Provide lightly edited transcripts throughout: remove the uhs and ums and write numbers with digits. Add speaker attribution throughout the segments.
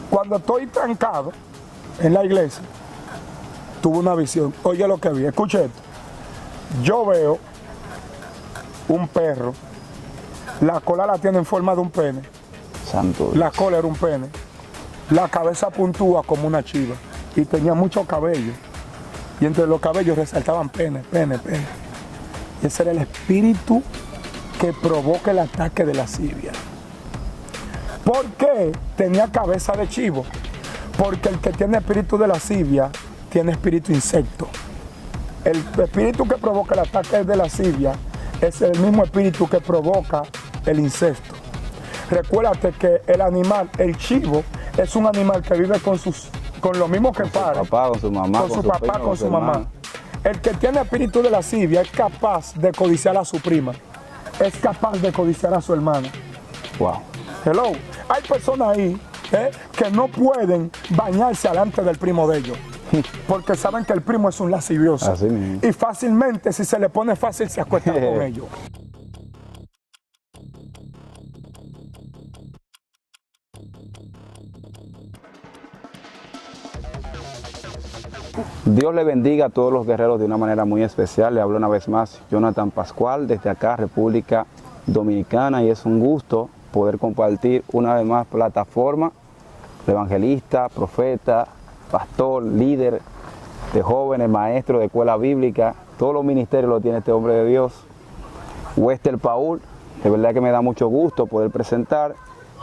Speaker 1: Cuando estoy trancado en la iglesia, tuve una visión. Oye lo que vi, escuche esto. Yo veo un perro, la cola la tiene en forma de un pene.
Speaker 2: Santo Dios.
Speaker 1: La cola era un pene, la cabeza puntúa como una chiva y tenía mucho cabello. Y entre los cabellos resaltaban pene. Y ese era el espíritu que provoca el ataque de lascivia. ¿Por qué tenía cabeza de chivo? Porque el que tiene espíritu de lascivia tiene espíritu insecto. El espíritu que provoca el ataque de lascivia es el mismo espíritu que provoca el incesto. Recuérdate que el animal, el chivo, es un animal que vive con lo mismo que padre.
Speaker 2: Con su papá, con su mamá,
Speaker 1: con su papá, con su mamá. El que tiene espíritu de lascivia es capaz de codiciar a su prima. Es capaz de codiciar a su hermana.
Speaker 2: Wow.
Speaker 1: Hello. Hay personas ahí que no pueden bañarse delante del primo de ellos. Porque saben que el primo es un lascivioso.
Speaker 2: Así mismo.
Speaker 1: Y fácilmente, si se le pone fácil, se acuestan con ellos.
Speaker 2: Dios le bendiga a todos los guerreros de una manera muy especial. Le hablo una vez más Jonathan Pascual desde acá, República Dominicana, y es un gusto poder compartir una vez más plataforma de evangelista, profeta, pastor, líder de jóvenes, maestro de escuela bíblica. Todos los ministerios lo tiene este hombre de Dios, Wester Paul. De verdad que me da mucho gusto poder presentar.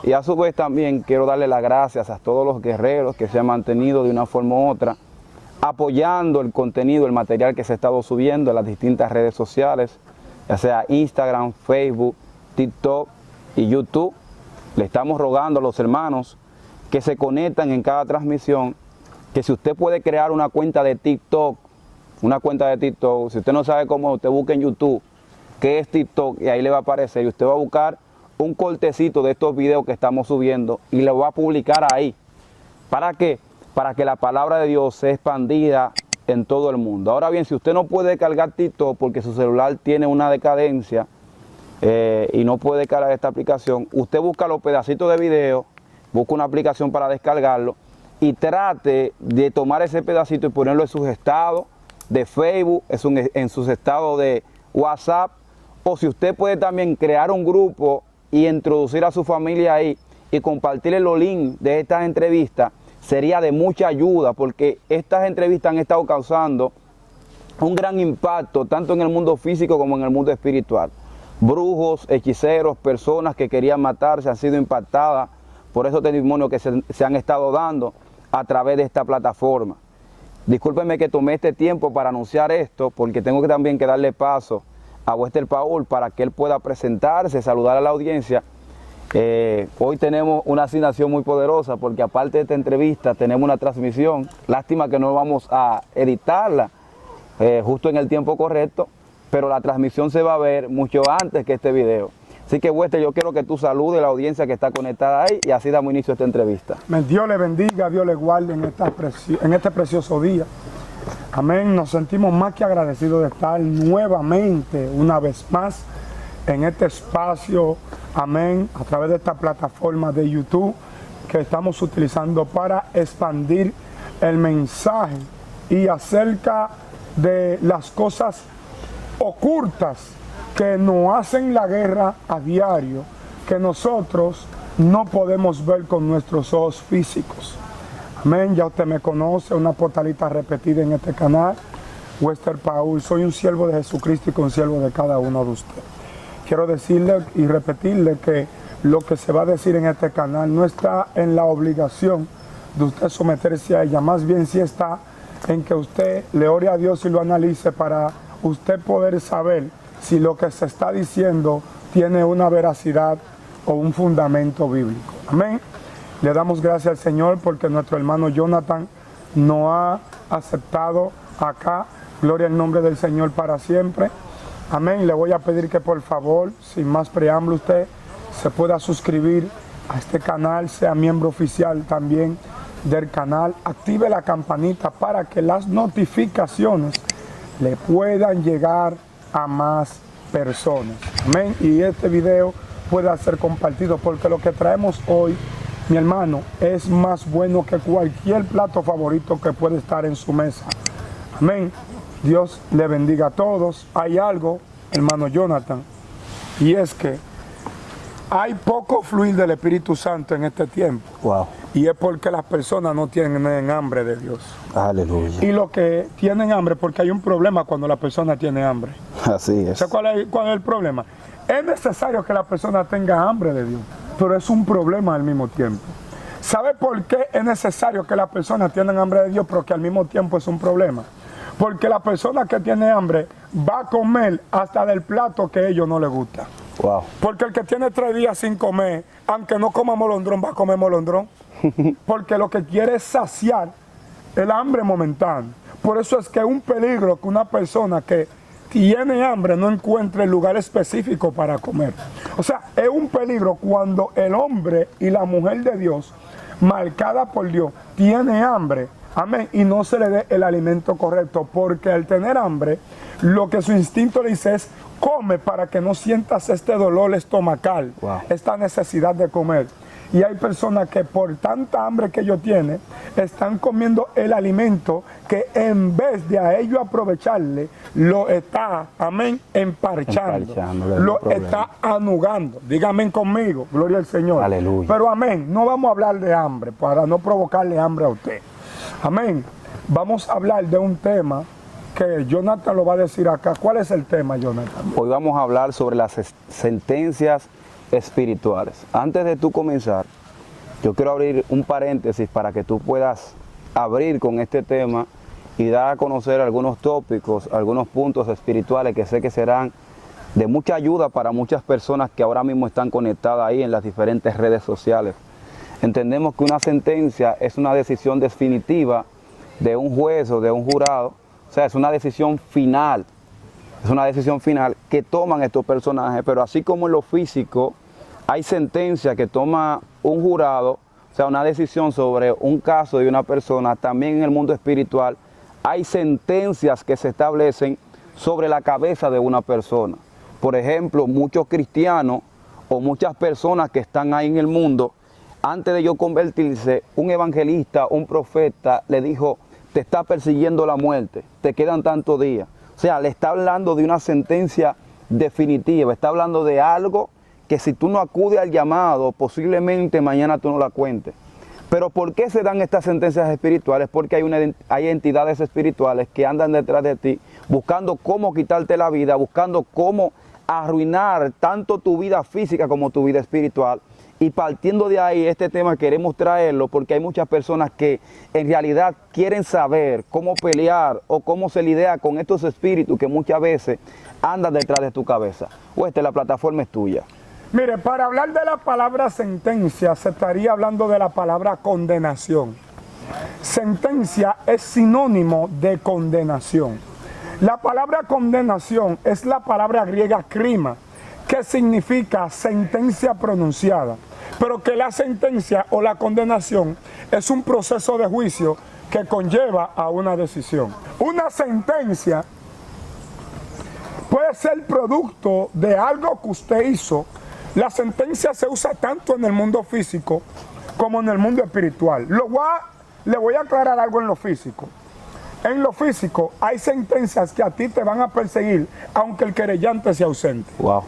Speaker 2: Y a su vez también quiero darle las gracias a todos los guerreros que se han mantenido de una forma u otra apoyando el contenido, el material que se ha estado subiendo en las distintas redes sociales, ya sea Instagram, Facebook, TikTok y YouTube. Le estamos rogando a los hermanos que se conectan en cada transmisión, que si usted puede crear una cuenta de TikTok, si usted no sabe cómo, usted busque en YouTube qué es TikTok y ahí le va a aparecer y usted va a buscar un cortecito de estos videos que estamos subiendo y lo va a publicar ahí. ¿Para qué? Para que la palabra de Dios sea expandida en todo el mundo. Ahora bien, si usted no puede descargar TikTok porque su celular tiene una decadencia y no puede descargar esta aplicación, usted busca los pedacitos de video, busca una aplicación para descargarlo y trate de tomar ese pedacito y ponerlo en sus estados de Facebook, en sus estados de WhatsApp, o si usted puede también crear un grupo y introducir a su familia ahí y compartirle los links de estas entrevistas, sería de mucha ayuda, porque estas entrevistas han estado causando un gran impacto tanto en el mundo físico como en el mundo espiritual. Brujos, hechiceros, personas que querían matarse han sido impactadas por esos testimonios que se han estado dando a través de esta plataforma. Discúlpenme que tomé este tiempo para anunciar esto, porque tengo que también que darle paso a Wester Paul para que él pueda presentarse, saludar a la audiencia. Hoy tenemos una asignación muy poderosa porque aparte de esta entrevista tenemos una transmisión. Lástima que no vamos a editarla justo en el tiempo correcto, pero la transmisión se va a ver mucho antes que este video. Así que Wester, yo quiero que tú saludes a la audiencia que está conectada ahí y así damos inicio a esta entrevista.
Speaker 1: Dios le bendiga, Dios le guarde en este precioso día. Amén. Nos sentimos más que agradecidos de estar nuevamente, una vez más, en este espacio, amén, a través de esta plataforma de YouTube que estamos utilizando para expandir el mensaje y acerca de las cosas ocultas que nos hacen la guerra a diario, que nosotros no podemos ver con nuestros ojos físicos. Amén, ya usted me conoce, una portalita repetida en este canal, Wester Paul. Soy un siervo de Jesucristo y consiervo de cada uno de ustedes. Quiero decirle y repetirle que lo que se va a decir en este canal no está en la obligación de usted someterse a ella, más bien sí está en que usted le ore a Dios y lo analice para usted poder saber si lo que se está diciendo tiene una veracidad o un fundamento bíblico. Amén. Le damos gracias al Señor porque nuestro hermano Jonathan nos ha aceptado acá. Gloria al nombre del Señor para siempre. Amén. Le voy a pedir que por favor, sin más preámbulo, usted se pueda suscribir a este canal, sea miembro oficial también del canal, active la campanita para que las notificaciones le puedan llegar a más personas. Amén. Y este video pueda ser compartido porque lo que traemos hoy mi hermano, es más bueno que cualquier plato favorito que puede estar en su mesa. Amén. Dios le bendiga a todos. Hay algo, hermano Jonathan, y es que hay poco fluir del Espíritu Santo en este tiempo.
Speaker 2: Wow.
Speaker 1: Y es porque las personas no tienen hambre de Dios.
Speaker 2: Aleluya.
Speaker 1: Y los que tienen hambre, porque hay un problema cuando la persona tiene hambre.
Speaker 2: Así es.
Speaker 1: ¿Sabes cuál es el problema? Es necesario que la persona tenga hambre de Dios, pero es un problema al mismo tiempo. ¿Sabe por qué es necesario que las personas tengan hambre de Dios, pero que al mismo tiempo es un problema? Porque la persona que tiene hambre va a comer hasta del plato que a ellos no les gusta.
Speaker 2: Wow.
Speaker 1: Porque el que tiene 3 días sin comer, aunque no coma molondrón, va a comer molondrón. Porque lo que quiere es saciar el hambre momentáneo. Por eso es que es un peligro que una persona que tiene hambre no encuentre el lugar específico para comer. O sea, es un peligro cuando el hombre y la mujer de Dios, marcada por Dios, tiene hambre, amén, y no se le dé el alimento correcto, porque al tener hambre, lo que su instinto le dice es, come para que no sientas este dolor estomacal,
Speaker 2: wow,
Speaker 1: esta necesidad de comer. Y hay personas que por tanta hambre que ellos tienen, están comiendo el alimento que en vez de a ellos aprovecharle, lo está, amén, emparchando, lo está anugando. Díganme conmigo, gloria al Señor.
Speaker 2: Aleluya.
Speaker 1: Pero amén, no vamos a hablar de hambre para no provocarle hambre a usted. Amén. Vamos a hablar de un tema que Jonathan lo va a decir acá. ¿Cuál es el tema, Jonathan?
Speaker 2: Hoy vamos a hablar sobre las sentencias espirituales. Antes de tú comenzar, yo quiero abrir un paréntesis para que tú puedas abrir con este tema y dar a conocer algunos tópicos, algunos puntos espirituales que sé que serán de mucha ayuda para muchas personas que ahora mismo están conectadas ahí en las diferentes redes sociales. Entendemos que una sentencia es una decisión definitiva de un juez o de un jurado, o sea, es una decisión final. Es una decisión final que toman estos personajes, pero así como en lo físico hay sentencia que toma un jurado, o sea, una decisión sobre un caso de una persona, también en el mundo espiritual hay sentencias que se establecen sobre la cabeza de una persona. Por ejemplo, muchos cristianos o muchas personas que están ahí en el mundo, antes de yo convertirse, un evangelista, un profeta, le dijo, te está persiguiendo la muerte, te quedan tantos días. O sea, le está hablando de una sentencia definitiva, está hablando de algo que si tú no acudes al llamado, posiblemente mañana tú no la cuentes. Pero ¿por qué se dan estas sentencias espirituales? Porque hay entidades espirituales que andan detrás de ti, buscando cómo quitarte la vida, buscando cómo arruinar tanto tu vida física como tu vida espiritual. Y partiendo de ahí, este tema queremos traerlo porque hay muchas personas que en realidad quieren saber cómo pelear o cómo se lidia con estos espíritus que muchas veces andan detrás de tu cabeza. La plataforma es tuya.
Speaker 1: Mire, para hablar de la palabra sentencia, se estaría hablando de la palabra condenación. Sentencia es sinónimo de condenación. La palabra condenación es la palabra griega krima, que significa sentencia pronunciada, pero que la sentencia o la condenación es un proceso de juicio que conlleva a una decisión. Una sentencia puede ser producto de algo que usted hizo. La sentencia se usa tanto en el mundo físico como en el mundo espiritual. Le voy a aclarar algo en lo físico. En lo físico hay sentencias que a ti te van a perseguir aunque el querellante sea ausente.
Speaker 2: Wow.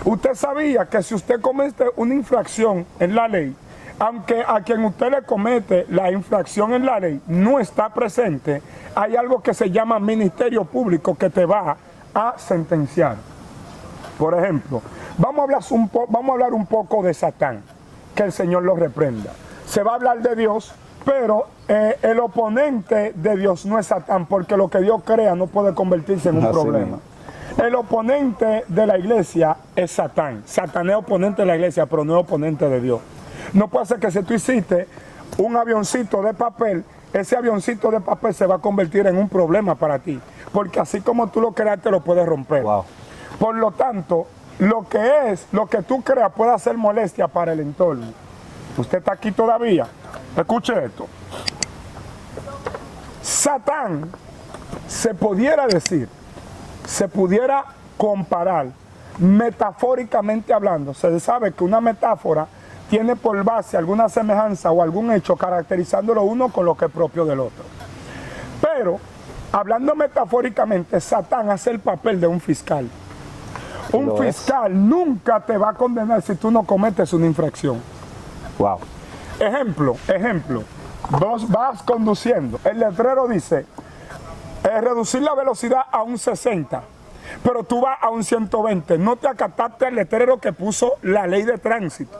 Speaker 1: Usted sabía que si usted comete una infracción en la ley, aunque a quien usted le comete la infracción en la ley no está presente, hay algo que se llama ministerio público que te va a sentenciar. Por ejemplo, vamos a hablar un poco de Satán, que el Señor lo reprenda. Se va a hablar de Dios, pero el oponente de Dios no es Satán, porque lo que Dios crea no puede convertirse en un problema. El oponente de la iglesia es Satán. Satán es oponente de la iglesia, pero no es oponente de Dios. No puede ser que si tú hiciste un avioncito de papel, ese avioncito de papel se va a convertir en un problema para ti. Porque así como tú lo creaste, lo puedes romper.
Speaker 2: Wow.
Speaker 1: Por lo tanto, lo que tú creas puede hacer molestia para el entorno. Usted está aquí todavía. Escuche esto. Satán se pudiera decir, se pudiera comparar, metafóricamente hablando. Se sabe que una metáfora tiene por base alguna semejanza o algún hecho caracterizándolo uno con lo que es propio del otro. Pero, hablando metafóricamente, Satán hace el papel de un fiscal. Un fiscal nunca te va a condenar si tú no cometes una infracción.
Speaker 2: Wow.
Speaker 1: Ejemplo, vos vas conduciendo, el letrero dice reducir la velocidad a un 60, pero tú vas a un 120, no te acataste el letrero que puso la ley de tránsito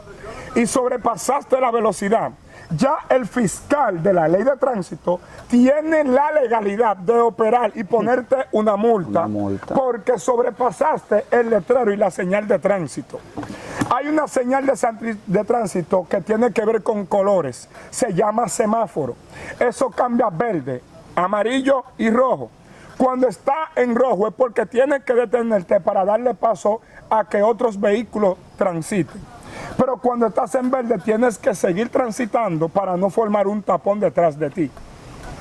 Speaker 1: y sobrepasaste la velocidad. Ya el fiscal de la ley de tránsito tiene la legalidad de operar y ponerte una multa porque sobrepasaste el letrero y la señal de tránsito. Hay una señal de tránsito que tiene que ver con colores, se llama semáforo. Eso cambia verde, amarillo y rojo. Cuando está en rojo es porque tienes que detenerte para darle paso a que otros vehículos transiten. Pero cuando estás en verde tienes que seguir transitando para no formar un tapón detrás de ti.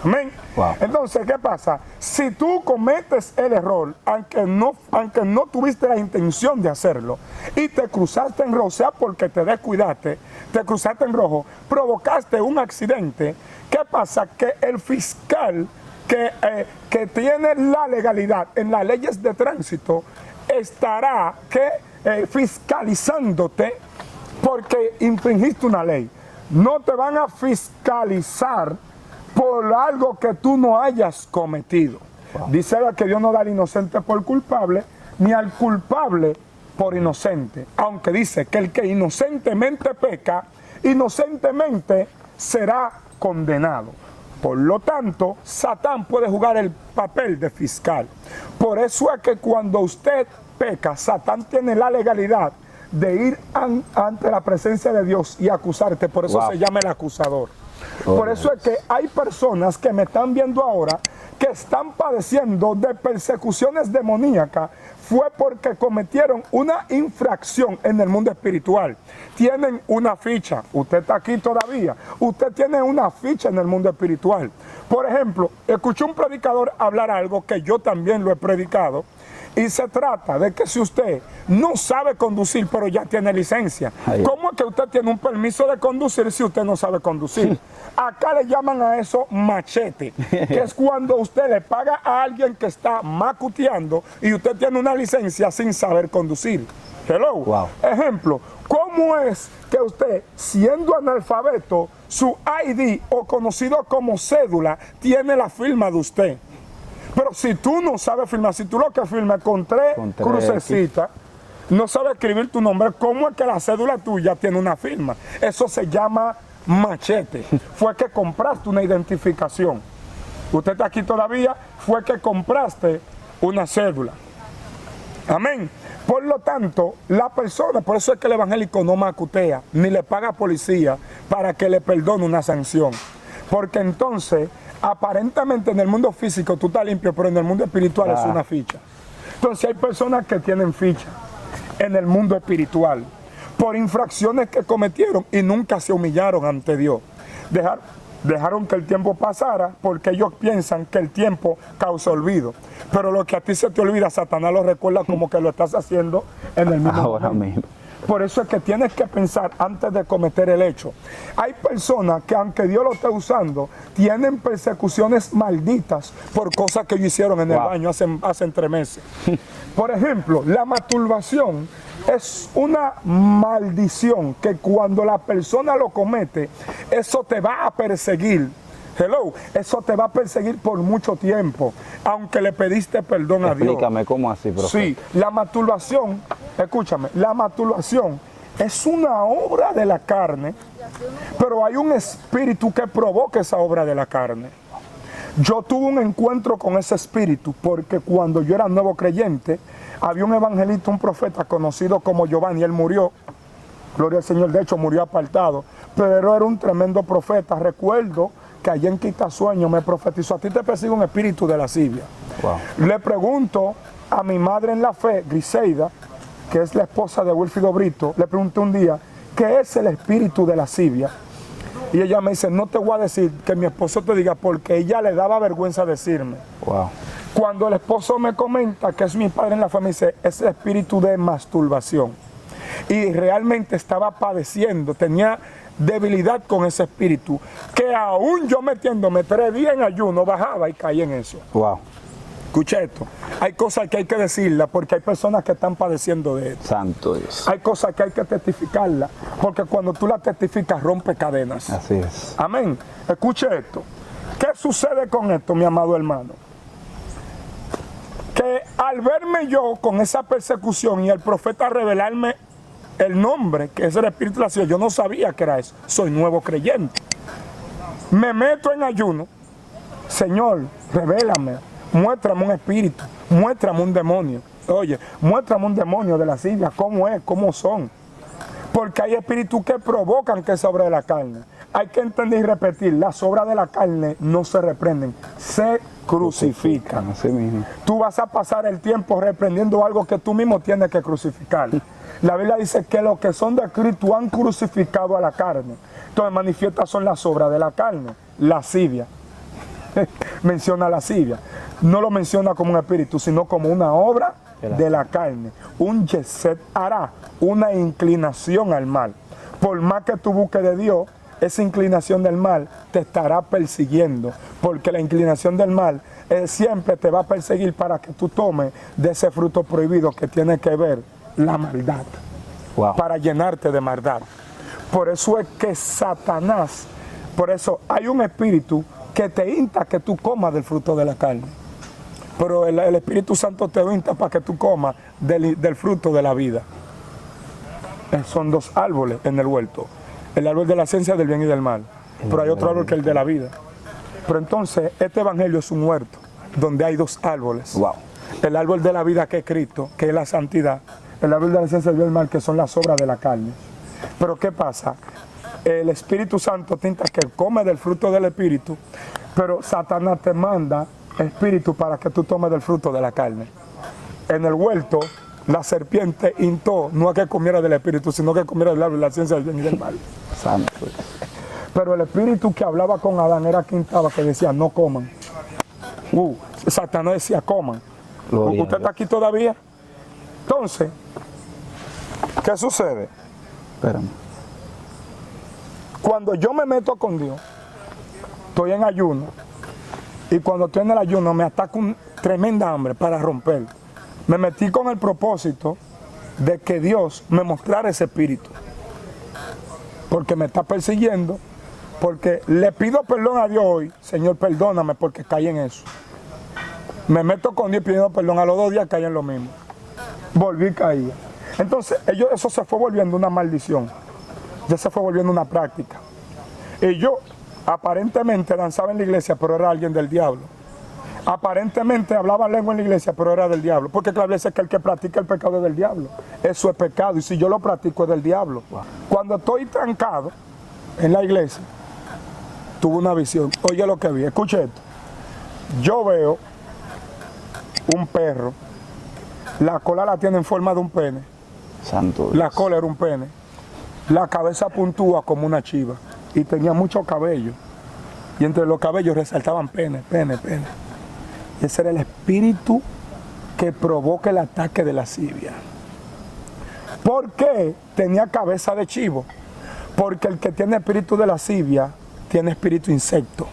Speaker 1: Amén.
Speaker 2: Wow.
Speaker 1: Entonces, ¿qué pasa? Si tú cometes el error, aunque no tuviste la intención de hacerlo, y te cruzaste en rojo, o sea, porque te descuidaste, te cruzaste en rojo, provocaste un accidente, ¿qué pasa? Que el fiscal que tiene la legalidad en las leyes de tránsito estará fiscalizándote porque infringiste una ley. No te van a fiscalizar por algo que tú no hayas cometido. Wow. Dice que Dios no da al inocente por culpable, ni al culpable por inocente. Aunque dice que el que inocentemente peca, inocentemente será condenado. Por lo tanto, Satán puede jugar el papel de fiscal. Por eso es que cuando usted peca, Satán tiene la legalidad de ir ante la presencia de Dios y acusarte. Por eso se llama el acusador. Por eso es que hay personas que me están viendo ahora que están padeciendo de persecuciones demoníacas. Fue porque cometieron una infracción en el mundo espiritual. Tienen una ficha. Usted está aquí todavía. Usted tiene una ficha en el mundo espiritual. Por ejemplo, escuché un predicador hablar algo que yo también lo he predicado. Y se trata de que si usted no sabe conducir, pero ya tiene licencia, ¿cómo es que usted tiene un permiso de conducir si usted no sabe conducir? Acá le llaman a eso machete, que es cuando usted le paga a alguien que está macuteando y usted tiene una licencia sin saber conducir. Hello.
Speaker 2: Wow.
Speaker 1: Ejemplo, ¿cómo es que usted, siendo analfabeto, su ID o conocido como cédula, tiene la firma de usted? Pero si tú no sabes firmar, si tú lo que firmas con tres crucecitas, no sabes escribir tu nombre, ¿cómo es que la cédula tuya tiene una firma? Eso se llama machete. Fue que compraste una identificación. Usted está aquí todavía, fue que compraste una cédula. Amén. Por lo tanto, la persona, por eso es que el evangélico no macutea, ni le paga a policía para que le perdone una sanción. Porque entonces, aparentemente en el mundo físico tú estás limpio, pero en el mundo espiritual es una ficha. Entonces hay personas que tienen ficha en el mundo espiritual por infracciones que cometieron y nunca se humillaron ante Dios. Dejaron que el tiempo pasara porque ellos piensan que el tiempo causa olvido. Pero lo que a ti se te olvida, Satanás lo recuerda como que lo estás haciendo en el mismo
Speaker 2: ahora
Speaker 1: momento.
Speaker 2: mismo.
Speaker 1: Por eso es que tienes que pensar antes de cometer el hecho. Hay personas que aunque Dios lo esté usando, tienen persecuciones malditas por cosas que ellos hicieron en el baño hace 3 meses. Por ejemplo, la masturbación es una maldición que cuando la persona lo comete, eso te va a perseguir. Hello, eso te va a perseguir por mucho tiempo, aunque le pediste perdón a Dios.
Speaker 2: Explícame, ¿cómo así, profe?
Speaker 1: Sí, la masturbación, escúchame, la masturbación es una obra de la carne, pero hay un espíritu que provoca esa obra de la carne. Yo tuve un encuentro con ese espíritu porque cuando yo era nuevo creyente, había un evangelista, un profeta conocido como Giovanni, él murió, gloria al Señor, de hecho murió apartado, pero era un tremendo profeta. Recuerdo que allá en Quitasueño me profetizó: a ti te persigue un espíritu de lascivia. Wow. Le pregunto a mi madre en la fe, Griseida, que es la esposa de Wilfrido Brito, le pregunté un día, ¿qué es el espíritu de lascivia? Y ella me dice: no te voy a decir que mi esposo te diga, porque ella le daba vergüenza decirme.
Speaker 2: Wow.
Speaker 1: Cuando el esposo me comenta que es mi padre en la fe, me dice: es el espíritu de masturbación. y realmente estaba padeciendo, tenía debilidad con ese espíritu, que aún yo metiéndome 3 días en ayuno, bajaba y caía en eso.
Speaker 2: Wow.
Speaker 1: Escucha esto, hay cosas que hay que decirlas porque hay personas que están padeciendo de esto.
Speaker 2: Santo Dios.
Speaker 1: Hay cosas que hay que testificarlas, porque cuando tú las testificas rompe cadenas.
Speaker 2: Así es.
Speaker 1: Amén. Escuche esto. ¿Qué sucede con esto, mi amado hermano? Que al verme yo con esa persecución y el profeta revelarme el nombre, que es el Espíritu de la Ciudad, yo no sabía que era eso. Soy nuevo creyente. Me meto en ayuno. Señor, revélame, muéstrame un espíritu, muéstrame un demonio. Oye, muéstrame un demonio de la silla, cómo es, cómo son. Porque hay espíritus que provocan que es obra de la carne. Hay que entender y repetir, las obras de la carne no se reprenden, se crucifican.
Speaker 2: Así mismo.
Speaker 1: Tú vas a pasar el tiempo reprendiendo algo que tú mismo tienes que crucificar. La Biblia dice que los que son de Cristo han crucificado a la carne. Entonces manifiestas son las obras de la carne. Lascivia. Menciona lascivia. No lo menciona como un espíritu, sino como una obra de la carne. Un yesed hará, una inclinación al mal. Por más que tú busques de Dios, esa inclinación del mal te estará persiguiendo, porque la inclinación del mal siempre te va a perseguir para que tú tomes de ese fruto prohibido que tiene que ver la maldad,
Speaker 2: Wow.
Speaker 1: para llenarte de maldad. Por eso es que Satanás, por eso hay un espíritu que te insta que tú comas del fruto de la carne, pero el Espíritu Santo te insta para que tú comas del fruto de la vida. Son 2 árboles en el huerto. El árbol de la ciencia del bien y del mal. Pero hay otro árbol que es el de la vida. Pero entonces, este evangelio es un huerto donde hay 2 árboles.
Speaker 2: Wow.
Speaker 1: El árbol de la vida, que es Cristo, que es la santidad. El árbol de la ciencia del bien y del mal, que son las obras de la carne. Pero ¿qué pasa? El Espíritu Santo te insta que come del fruto del Espíritu, pero Satanás te manda espíritu para que tú tomes del fruto de la carne. En el huerto, la serpiente intó no a que comiera del espíritu, sino que comiera del árbol de la ciencia del bien y del mal.
Speaker 2: Santo.
Speaker 1: Pero el espíritu que hablaba con Adán era quien estaba, que decía no coman. Satanás decía coman.
Speaker 2: Gloria
Speaker 1: ¿Usted
Speaker 2: a
Speaker 1: está aquí todavía? Entonces, ¿qué sucede?
Speaker 2: Espérame.
Speaker 1: Cuando yo me meto con Dios, estoy en ayuno, y cuando estoy en el ayuno me ataca una tremenda hambre para romper. Me metí con el propósito de que Dios me mostrara ese espíritu, porque me está persiguiendo, porque le pido perdón a Dios hoy. Señor, perdóname porque caí en eso. Me meto con Dios pidiendo perdón, a los 2 días caí en lo mismo. Volví y caí. Entonces, eso se fue volviendo una maldición, ya se fue volviendo una práctica. Y yo aparentemente danzaba en la iglesia, pero era alguien del diablo. Aparentemente hablaba lengua en la iglesia, pero era del diablo. Porque la iglesia es que el que practica el pecado es del diablo. Eso es pecado, y si yo lo practico es del diablo. Cuando estoy trancado en la iglesia, tuve una visión. Oye lo que vi, escuche esto. Yo veo un perro, la cola la tiene en forma de un pene.
Speaker 2: Santo Dios.
Speaker 1: La cola era un pene. La cabeza puntúa como una chiva y tenía mucho cabello. Y entre los cabellos resaltaban pene, pene, pene. Y ese era el espíritu que provoca el ataque de lascivia. ¿Por qué tenía cabeza de chivo? Porque el que tiene espíritu de lascivia tiene espíritu insecto.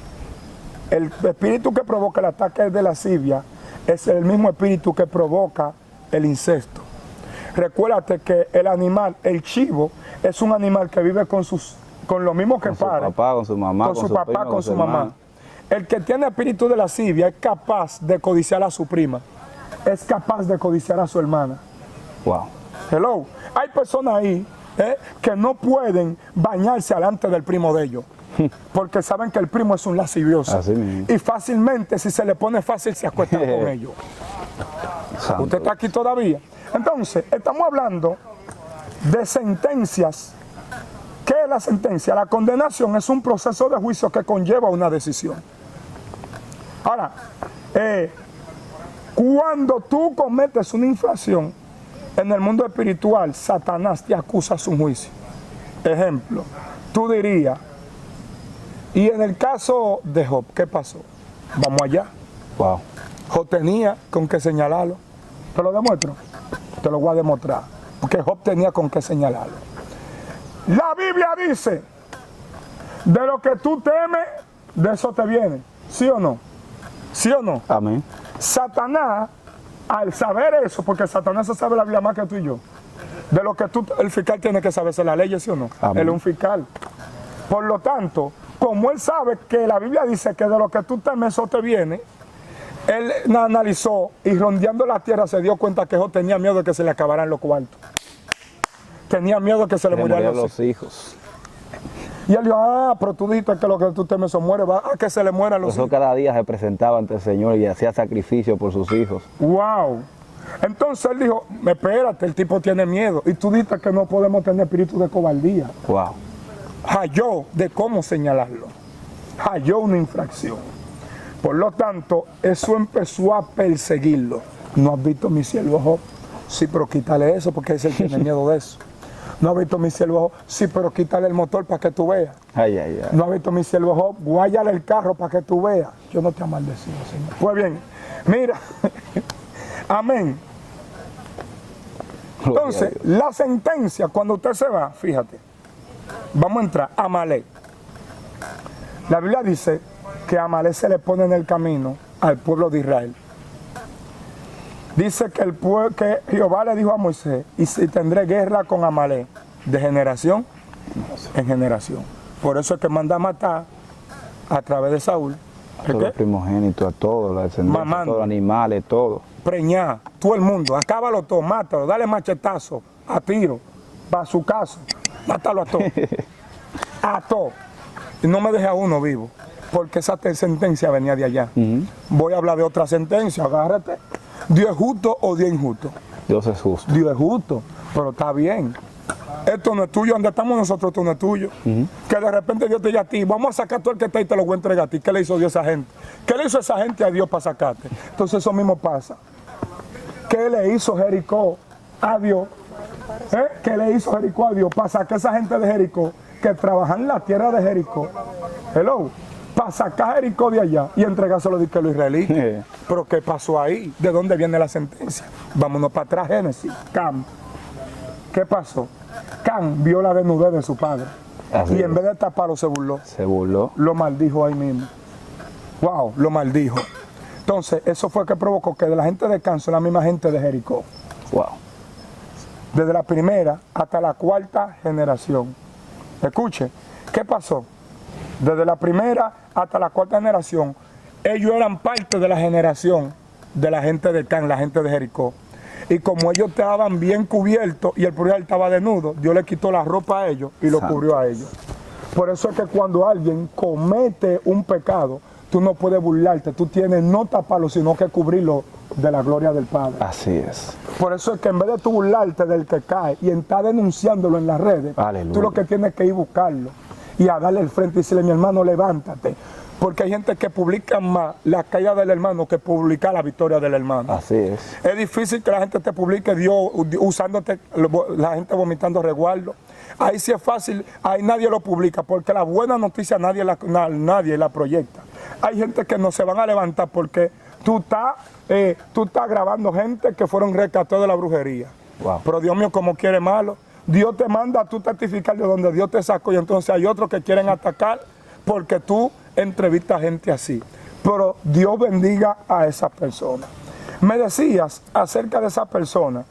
Speaker 1: El espíritu que provoca el ataque de lascivia es el mismo espíritu que provoca el incesto. Recuérdate que el animal, el chivo, es un animal que vive con lo mismo que
Speaker 2: Con su
Speaker 1: padre,
Speaker 2: papá, con su mamá,
Speaker 1: con su papá,
Speaker 2: primo,
Speaker 1: con su mamá.
Speaker 2: hermano.
Speaker 1: El que tiene espíritu de lascivia es capaz de codiciar a su prima, es capaz de codiciar a su hermana.
Speaker 2: Wow.
Speaker 1: Hello. Hay personas ahí que no pueden bañarse delante del primo de ellos, porque saben que el primo es un lascivioso.
Speaker 2: Así mismo.
Speaker 1: Y fácilmente, si se le pone fácil, se acuestan con ellos.
Speaker 2: Santo.
Speaker 1: ¿Usted está aquí todavía? Entonces, estamos hablando de sentencias. ¿Qué es la sentencia? La condenación es un proceso de juicio que conlleva una decisión. Ahora, cuando tú cometes una infracción en el mundo espiritual, Satanás te acusa a un juicio. Ejemplo, tú dirías, y en el caso de Job, ¿qué pasó? Vamos allá.
Speaker 2: Wow.
Speaker 1: Job tenía con qué señalarlo. ¿Te lo demuestro? Te lo voy a demostrar. porque Job tenía con qué señalarlo. La Biblia dice, de lo que tú temes, de eso te viene. ¿Sí o no? ¿Sí o no?
Speaker 2: Amén.
Speaker 1: Satanás, al saber eso, porque Satanás se sabe la Biblia más que tú y yo, de lo que tú, el fiscal tiene que saberse la ley, ¿sí o no?
Speaker 2: Amén.
Speaker 1: Él es un fiscal. Por lo tanto, como él sabe que la Biblia dice que de lo que tú temes, eso te viene, él analizó y rondeando la tierra se dio cuenta que Job tenía miedo de que se le acabaran los cuartos. Tenía miedo de que se le murieran los hijos. Y él dijo, pero tú dijiste que lo que tú temes eso muere, va a que se le mueran los hijos.
Speaker 2: Eso cada día se presentaba ante el Señor y hacía sacrificio por sus hijos.
Speaker 1: ¡Wow! Entonces él dijo, espérate, el tipo tiene miedo. Y tú dijiste que no podemos tener espíritu de cobardía.
Speaker 2: ¡Wow!
Speaker 1: Halló de cómo señalarlo. Halló una infracción. Por lo tanto, eso empezó a perseguirlo. ¿No has visto mi siervo Job? Sí, pero quítale eso porque ese tiene miedo de eso. ¿No has visto mi siervo Job? Sí, pero quítale el motor para que tú veas.
Speaker 2: Ay, ay, ay.
Speaker 1: ¿No has visto mi siervo Job? Guáyale el carro para que tú veas. Yo no te he maldecido, Señor. Pues bien, mira. Amén. Entonces, la sentencia, cuando usted se va, fíjate, vamos a entrar a Amalek. La Biblia dice que a Amalek se le pone en el camino al pueblo de Israel. Dice que Jehová le dijo a Moisés, y si tendré guerra con Amalek de generación en generación. Por eso es que manda a matar a través de Saúl.
Speaker 2: A todos los primogénitos, a todos, la descendencia, a todos los animales, todo.
Speaker 1: Preñar, todo el mundo, acábalo todo, mátalo, dale machetazo, a tiro, para su casa, mátalo a todo. A todo. Y no me deje a uno vivo, porque esa sentencia venía de allá. Voy a hablar de otra sentencia, agárrate. ¿Dios es justo o Dios es injusto?
Speaker 2: Dios es justo.
Speaker 1: Dios es justo, pero está bien. Esto no es tuyo, donde estamos nosotros, esto no es tuyo. Que de repente Dios te diga a ti, vamos a sacar todo el que está y te lo voy a entregar a ti. ¿Qué le hizo Dios a esa gente? ¿Qué le hizo esa gente a Dios para sacarte? Entonces eso mismo pasa. ¿Qué le hizo Jericó a Dios? ¿Qué le hizo Jericó a Dios para sacar a esa gente de Jericó que trabajan en la tierra de Jericó? Hello. Para sacar a Jericó de allá y entregárselo a los israelíes. Pero ¿qué pasó ahí? ¿De dónde viene la sentencia? Vámonos para atrás, Génesis. Cam. ¿Qué pasó? Cam vio la desnudez de su padre.
Speaker 2: Así
Speaker 1: y en
Speaker 2: es.
Speaker 1: vez de taparlo se burló.
Speaker 2: Se burló.
Speaker 1: Lo maldijo ahí mismo. Wow, lo maldijo. Entonces, eso fue que provocó que de la gente de Cam son la misma gente de Jericó.
Speaker 2: Wow.
Speaker 1: Desde la primera hasta la cuarta generación. Escuche, ¿qué pasó? Desde la primera hasta la cuarta generación, ellos eran parte de la generación de la gente de Cam, la gente de Jericó. Y como ellos estaban bien cubiertos y el pueblo estaba desnudo, Dios le quitó la ropa a ellos y lo cubrió a ellos. Por eso es que cuando alguien comete un pecado, tú no puedes burlarte, tú tienes no taparlo, sino que cubrirlo de la gloria del Padre.
Speaker 2: Así es.
Speaker 1: Por eso es que en vez de tú burlarte del que cae y estar denunciándolo en las redes,
Speaker 2: Aleluya.
Speaker 1: tú lo que tienes que ir a buscarlo y a darle el frente y decirle, mi hermano, levántate. Porque hay gente que publica más la caída del hermano que publica la victoria del hermano.
Speaker 2: Así es.
Speaker 1: Es difícil que la gente te publique Dios usándote, la gente vomitando resguardo. Ahí sí es fácil, ahí nadie lo publica, porque la buena noticia nadie la proyecta. Hay gente que no se van a levantar porque tú estás grabando gente que fueron rescatados de la brujería.
Speaker 2: Wow.
Speaker 1: Pero Dios mío, como quiere malo, Dios te manda a tú testificar de donde Dios te sacó y entonces hay otros que quieren atacar porque tú entrevistas gente así. Pero Dios bendiga a esa persona. Me decías acerca de esa persona,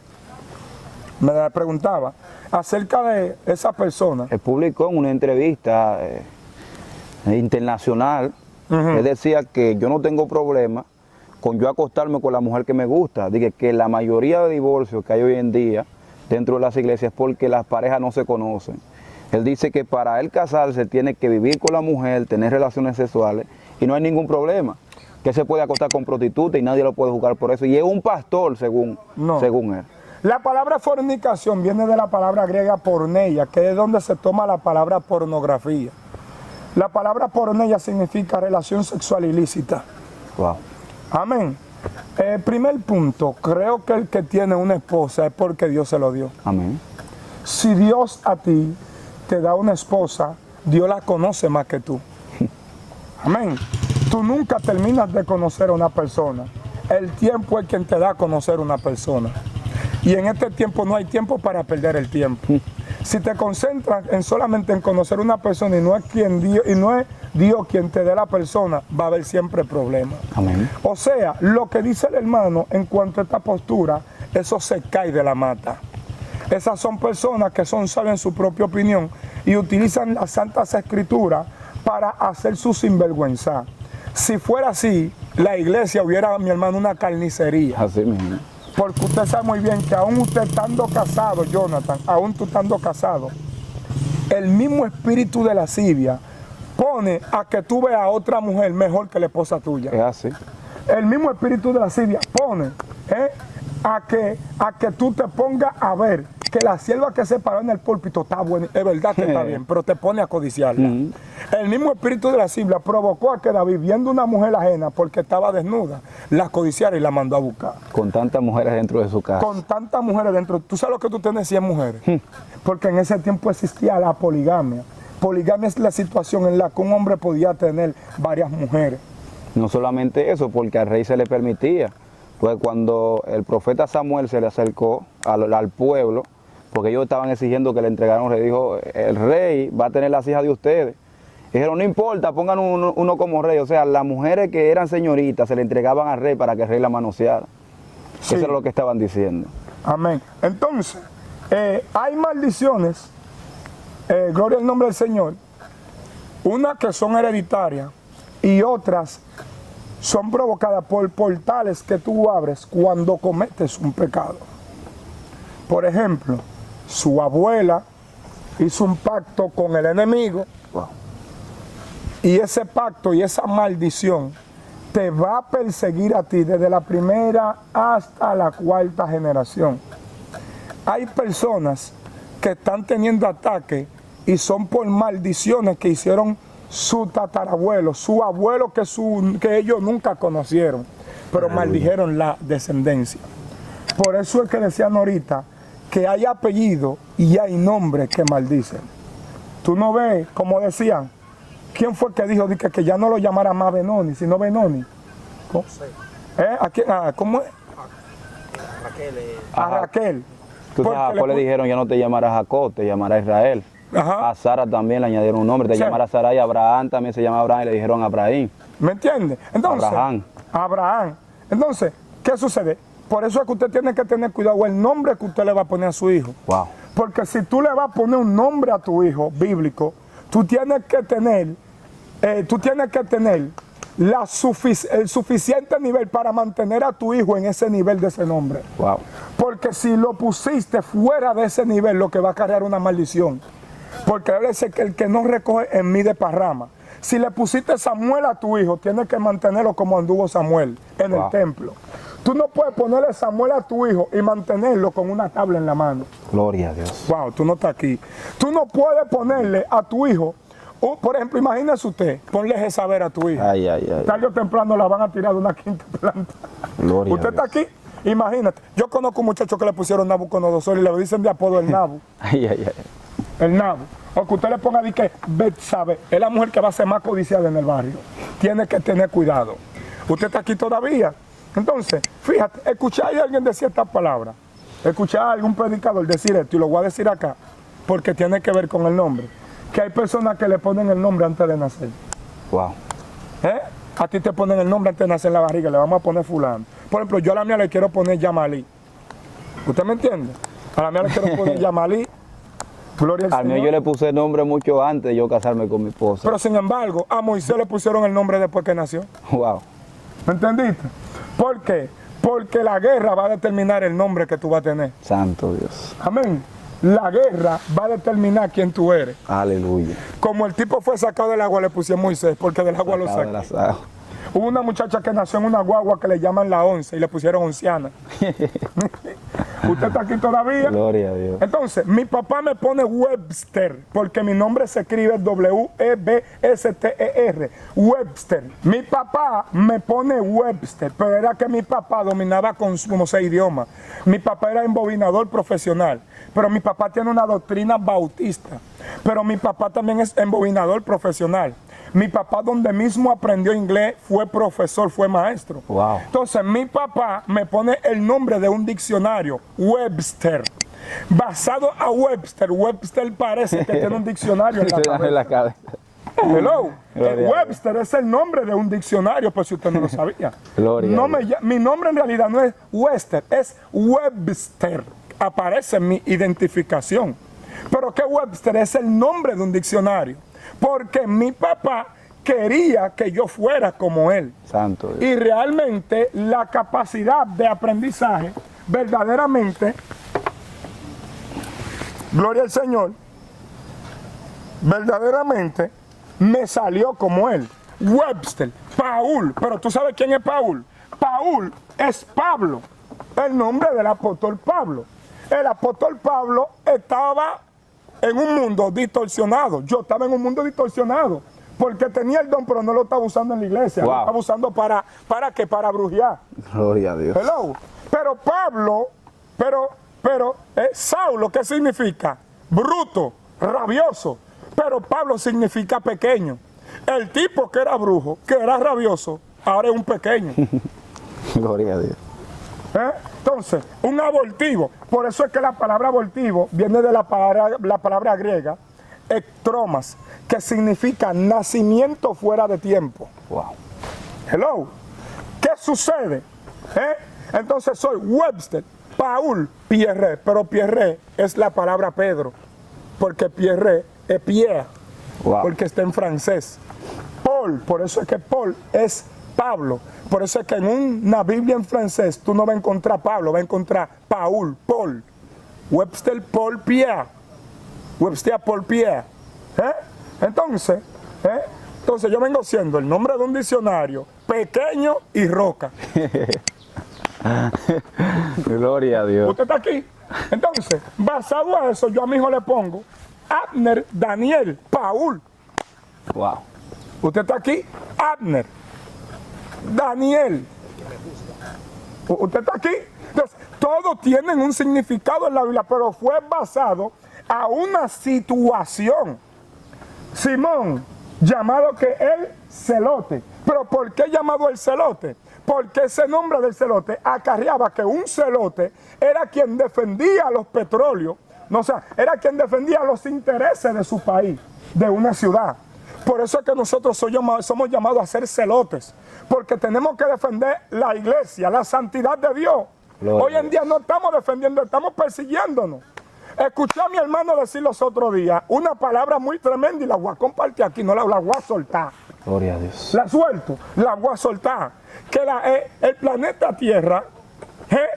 Speaker 1: me preguntaba acerca de esa persona.
Speaker 2: Él publicó en una entrevista internacional, él decía que yo no tengo problema con yo acostarme con la mujer que me gusta. Dije que la mayoría de divorcios que hay hoy en día dentro de las iglesias es porque las parejas no se conocen. Él dice que para él casarse tiene que vivir con la mujer, tener relaciones sexuales y no hay ningún problema. Que se puede acostar con prostituta y nadie lo puede juzgar por eso. Y es un pastor según él.
Speaker 1: La palabra fornicación viene de la palabra griega porneia, que es donde se toma la palabra pornografía. La palabra porneia significa relación sexual ilícita.
Speaker 2: Wow.
Speaker 1: Amén. Primer punto, creo que el que tiene una esposa es porque Dios se lo dio.
Speaker 2: Amén.
Speaker 1: Si Dios a ti te da una esposa, Dios la conoce más que tú. Amén. Tú nunca terminas de conocer a una persona. El tiempo es quien te da a conocer a una persona. Y en este tiempo no hay tiempo para perder el tiempo. Si te concentras en solamente en conocer una persona y no es Dios quien te dé la persona, va a haber siempre problemas.
Speaker 2: Amén.
Speaker 1: O sea, lo que dice el hermano en cuanto a esta postura, eso se cae de la mata. Esas son personas que son sabias en su propia opinión y utilizan las Santas Escrituras para hacer su sinvergüenza. Si fuera así, la iglesia hubiera, mi hermano, una carnicería.
Speaker 2: Así mismo.
Speaker 1: Porque usted sabe muy bien que aún usted estando casado, Jonathan, aún tú estando casado, el mismo espíritu de lascivia pone a que tú veas a otra mujer mejor que la esposa tuya.
Speaker 2: Es así.
Speaker 1: El mismo espíritu de lascivia pone a que tú te pongas a ver que la sierva que se paró en el púlpito está buena, es verdad que está bien, pero te pone a codiciarla. El mismo espíritu de lascivia provocó a que David, viendo una mujer ajena porque estaba desnuda, la codiciara y la mandó a buscar.
Speaker 2: Con tantas mujeres dentro de su casa.
Speaker 1: Con tantas mujeres dentro. ¿Tú sabes lo que tú tienes 100 mujeres? Porque en ese tiempo existía la poligamia. Poligamia es la situación en la que un hombre podía tener varias mujeres.
Speaker 2: No solamente eso, porque al rey se le permitía. Pues cuando el profeta Samuel se le acercó al pueblo, porque ellos estaban exigiendo que le entregaran un rey, dijo, el rey va a tener las hijas de ustedes. Dijeron, no importa, pongan uno como rey. O sea, las mujeres que eran señoritas se le entregaban al rey para que el rey la manoseara.
Speaker 1: Sí.
Speaker 2: Eso era lo que estaban diciendo.
Speaker 1: Amén. Entonces, hay maldiciones, gloria al nombre del Señor, unas que son hereditarias y otras son provocadas por portales que tú abres cuando cometes un pecado. Por ejemplo, su abuela hizo un pacto con el enemigo.
Speaker 2: Wow.
Speaker 1: Y ese pacto y esa maldición te va a perseguir a ti desde la primera hasta la cuarta generación. Hay personas que están teniendo ataques y son por maldiciones que hicieron su tatarabuelo, su abuelo que ellos nunca conocieron, pero maldijeron la descendencia. Por eso es que decían ahorita que hay apellido y hay nombres que maldicen. Tú no ves, como decían, ¿quién fue que dijo que ya no lo llamara más Benoni, sino Benoni? ¿Cómo? ¿A quién? ¿Cómo es? A Raquel.
Speaker 2: Entonces a Jacob le dijeron, ya no te llamarás Jacob, te llamarás Israel.
Speaker 1: Ajá.
Speaker 2: A Sara también le añadieron un nombre, te llamarás Sara, y Abraham también se llama Abraham y le dijeron Abraham.
Speaker 1: ¿Me entiende? Entonces, Abraham. Entonces, ¿qué sucede? Por eso es que usted tiene que tener cuidado el nombre que usted le va a poner a su hijo.
Speaker 2: Wow.
Speaker 1: Porque si tú le vas a poner un nombre a tu hijo bíblico, tú tienes que tener el suficiente nivel para mantener a tu hijo en ese nivel de ese nombre.
Speaker 2: Wow.
Speaker 1: Porque si lo pusiste fuera de ese nivel, lo que va a cargar una maldición. Porque él dice que el que no recoge en mí desparrama. Si le pusiste Samuel a tu hijo, tienes que mantenerlo como anduvo Samuel en el templo. Tú no puedes ponerle Samuel a tu hijo y mantenerlo con una tabla en la mano.
Speaker 2: Gloria a Dios.
Speaker 1: Wow, tú no estás aquí. Tú no puedes ponerle a tu hijo, por ejemplo, imagínese usted, ponle Jezabel a tu hijo.
Speaker 2: Ay, ay, ay.
Speaker 1: Tarde o temprano la van a tirar de una quinta planta.
Speaker 2: Gloria
Speaker 1: ¿Usted
Speaker 2: a Dios.
Speaker 1: está aquí? Imagínate. Yo conozco un muchacho que le pusieron Nabucodonosor y le dicen de apodo el Nabu.
Speaker 2: Ay, ay, ay.
Speaker 1: El Nabu. O que usted le ponga de que Betsabe, es la mujer que va a ser más codiciada en el barrio. Tiene que tener cuidado. Usted está aquí todavía. Entonces, fíjate, escuchar a alguien decir estas palabras. Escuchar a algún predicador decir esto, y lo voy a decir acá, porque tiene que ver con el nombre. Que hay personas que le ponen el nombre antes de nacer.
Speaker 2: Wow.
Speaker 1: A ti te ponen el nombre antes de nacer en la barriga, le vamos a poner fulano. Por ejemplo, yo a la mía le quiero poner Yamalí. ¿Usted me entiende? A la mía le quiero poner Yamalí. Gloria al
Speaker 2: Señor. Yo le puse el nombre mucho antes de yo casarme con mi esposa.
Speaker 1: Pero sin embargo, a Moisés le pusieron el nombre después que nació.
Speaker 2: Wow.
Speaker 1: ¿Me entendiste? ¿Por qué? Porque la guerra va a determinar el nombre que tú vas a tener.
Speaker 2: Santo Dios.
Speaker 1: Amén. La guerra va a determinar quién tú eres.
Speaker 2: Aleluya.
Speaker 1: Como el tipo fue sacado del agua, le pusieron Moisés, porque del agua lo sacó. Hubo una muchacha que nació en una guagua que le llaman la 11 y le pusieron onciana. ¿Usted está aquí todavía?
Speaker 2: Gloria a Dios.
Speaker 1: Entonces, mi papá me pone Webster, porque mi nombre se escribe W-E-B-S-T-E-R. Webster. Mi papá me pone Webster, pero era que mi papá dominaba como 6 idiomas. Mi papá era embobinador profesional, pero mi papá tiene una doctrina bautista. Pero mi papá también es embobinador profesional. Mi papá donde mismo aprendió inglés fue profesor, fue maestro.
Speaker 2: Wow.
Speaker 1: Entonces mi papá me pone el nombre de un diccionario, Webster. Basado a Webster, Webster parece que tiene un diccionario en la cabeza. Hello. Webster es el nombre de un diccionario, pues si usted no lo sabía. No mi nombre en realidad no es Webster, es Webster. Aparece en mi identificación. Pero que Webster es el nombre de un diccionario. Porque mi papá quería que yo fuera como él.
Speaker 2: Santo Dios.
Speaker 1: Y realmente la capacidad de aprendizaje, verdaderamente, gloria al Señor, verdaderamente me salió como él. Webster, Paul. Pero tú sabes quién es Paul. Paul es Pablo, el nombre del apóstol Pablo. El apóstol Pablo estaba en un mundo distorsionado. Yo estaba en un mundo distorsionado porque tenía el don, pero no lo estaba usando en la iglesia.
Speaker 2: Wow.
Speaker 1: Lo estaba usando ¿para qué? Para brujear.
Speaker 2: Gloria a Dios.
Speaker 1: Hello. Pero Pablo, Saulo, ¿qué significa? Bruto, rabioso. Pero Pablo significa pequeño. El tipo que era brujo, que era rabioso, ahora es un pequeño.
Speaker 2: Gloria a Dios.
Speaker 1: Entonces, un abortivo. Por eso es que la palabra abortivo viene de la palabra griega, ektromas, que significa nacimiento fuera de tiempo.
Speaker 2: Wow.
Speaker 1: Hello. ¿Qué sucede? Entonces soy Webster, Paul, Pierre, pero Pierre es la palabra Pedro, porque Pierre es Pierre,
Speaker 2: Wow.
Speaker 1: porque está en francés. Paul, por eso es que Paul es Pablo. Por eso es que en una Biblia en francés tú no vas a encontrar Pablo, vas a encontrar Paul, Paul. Webster, Paul, Pierre. Webster, Paul, Pierre. Entonces yo vengo siendo el nombre de un diccionario, pequeño y roca.
Speaker 2: Gloria a Dios.
Speaker 1: Usted está aquí. Entonces, basado a eso, yo a mi hijo le pongo Abner, Daniel, Paul.
Speaker 2: Wow.
Speaker 1: Usted está aquí, Abner, Daniel. Usted está aquí. Entonces, todos tienen un significado en la Biblia, pero fue basado a una situación. Simón, llamado que el celote. ¿Pero por qué llamado el celote? Porque ese nombre del celote acarreaba que un celote era quien defendía los petróleos, no, o sea, era quien defendía los intereses de su país, de una ciudad. Por eso es que nosotros somos llamados a ser celotes, porque tenemos que defender la iglesia, la santidad de Dios. Gloria. Hoy en día no estamos defendiendo, estamos persiguiéndonos. Escuché a mi hermano decir los otros días una palabra muy tremenda y la voy a compartir aquí, no la voy a soltar.
Speaker 2: Gloria a Dios.
Speaker 1: La suelto, la voy a soltar. Que el planeta Tierra,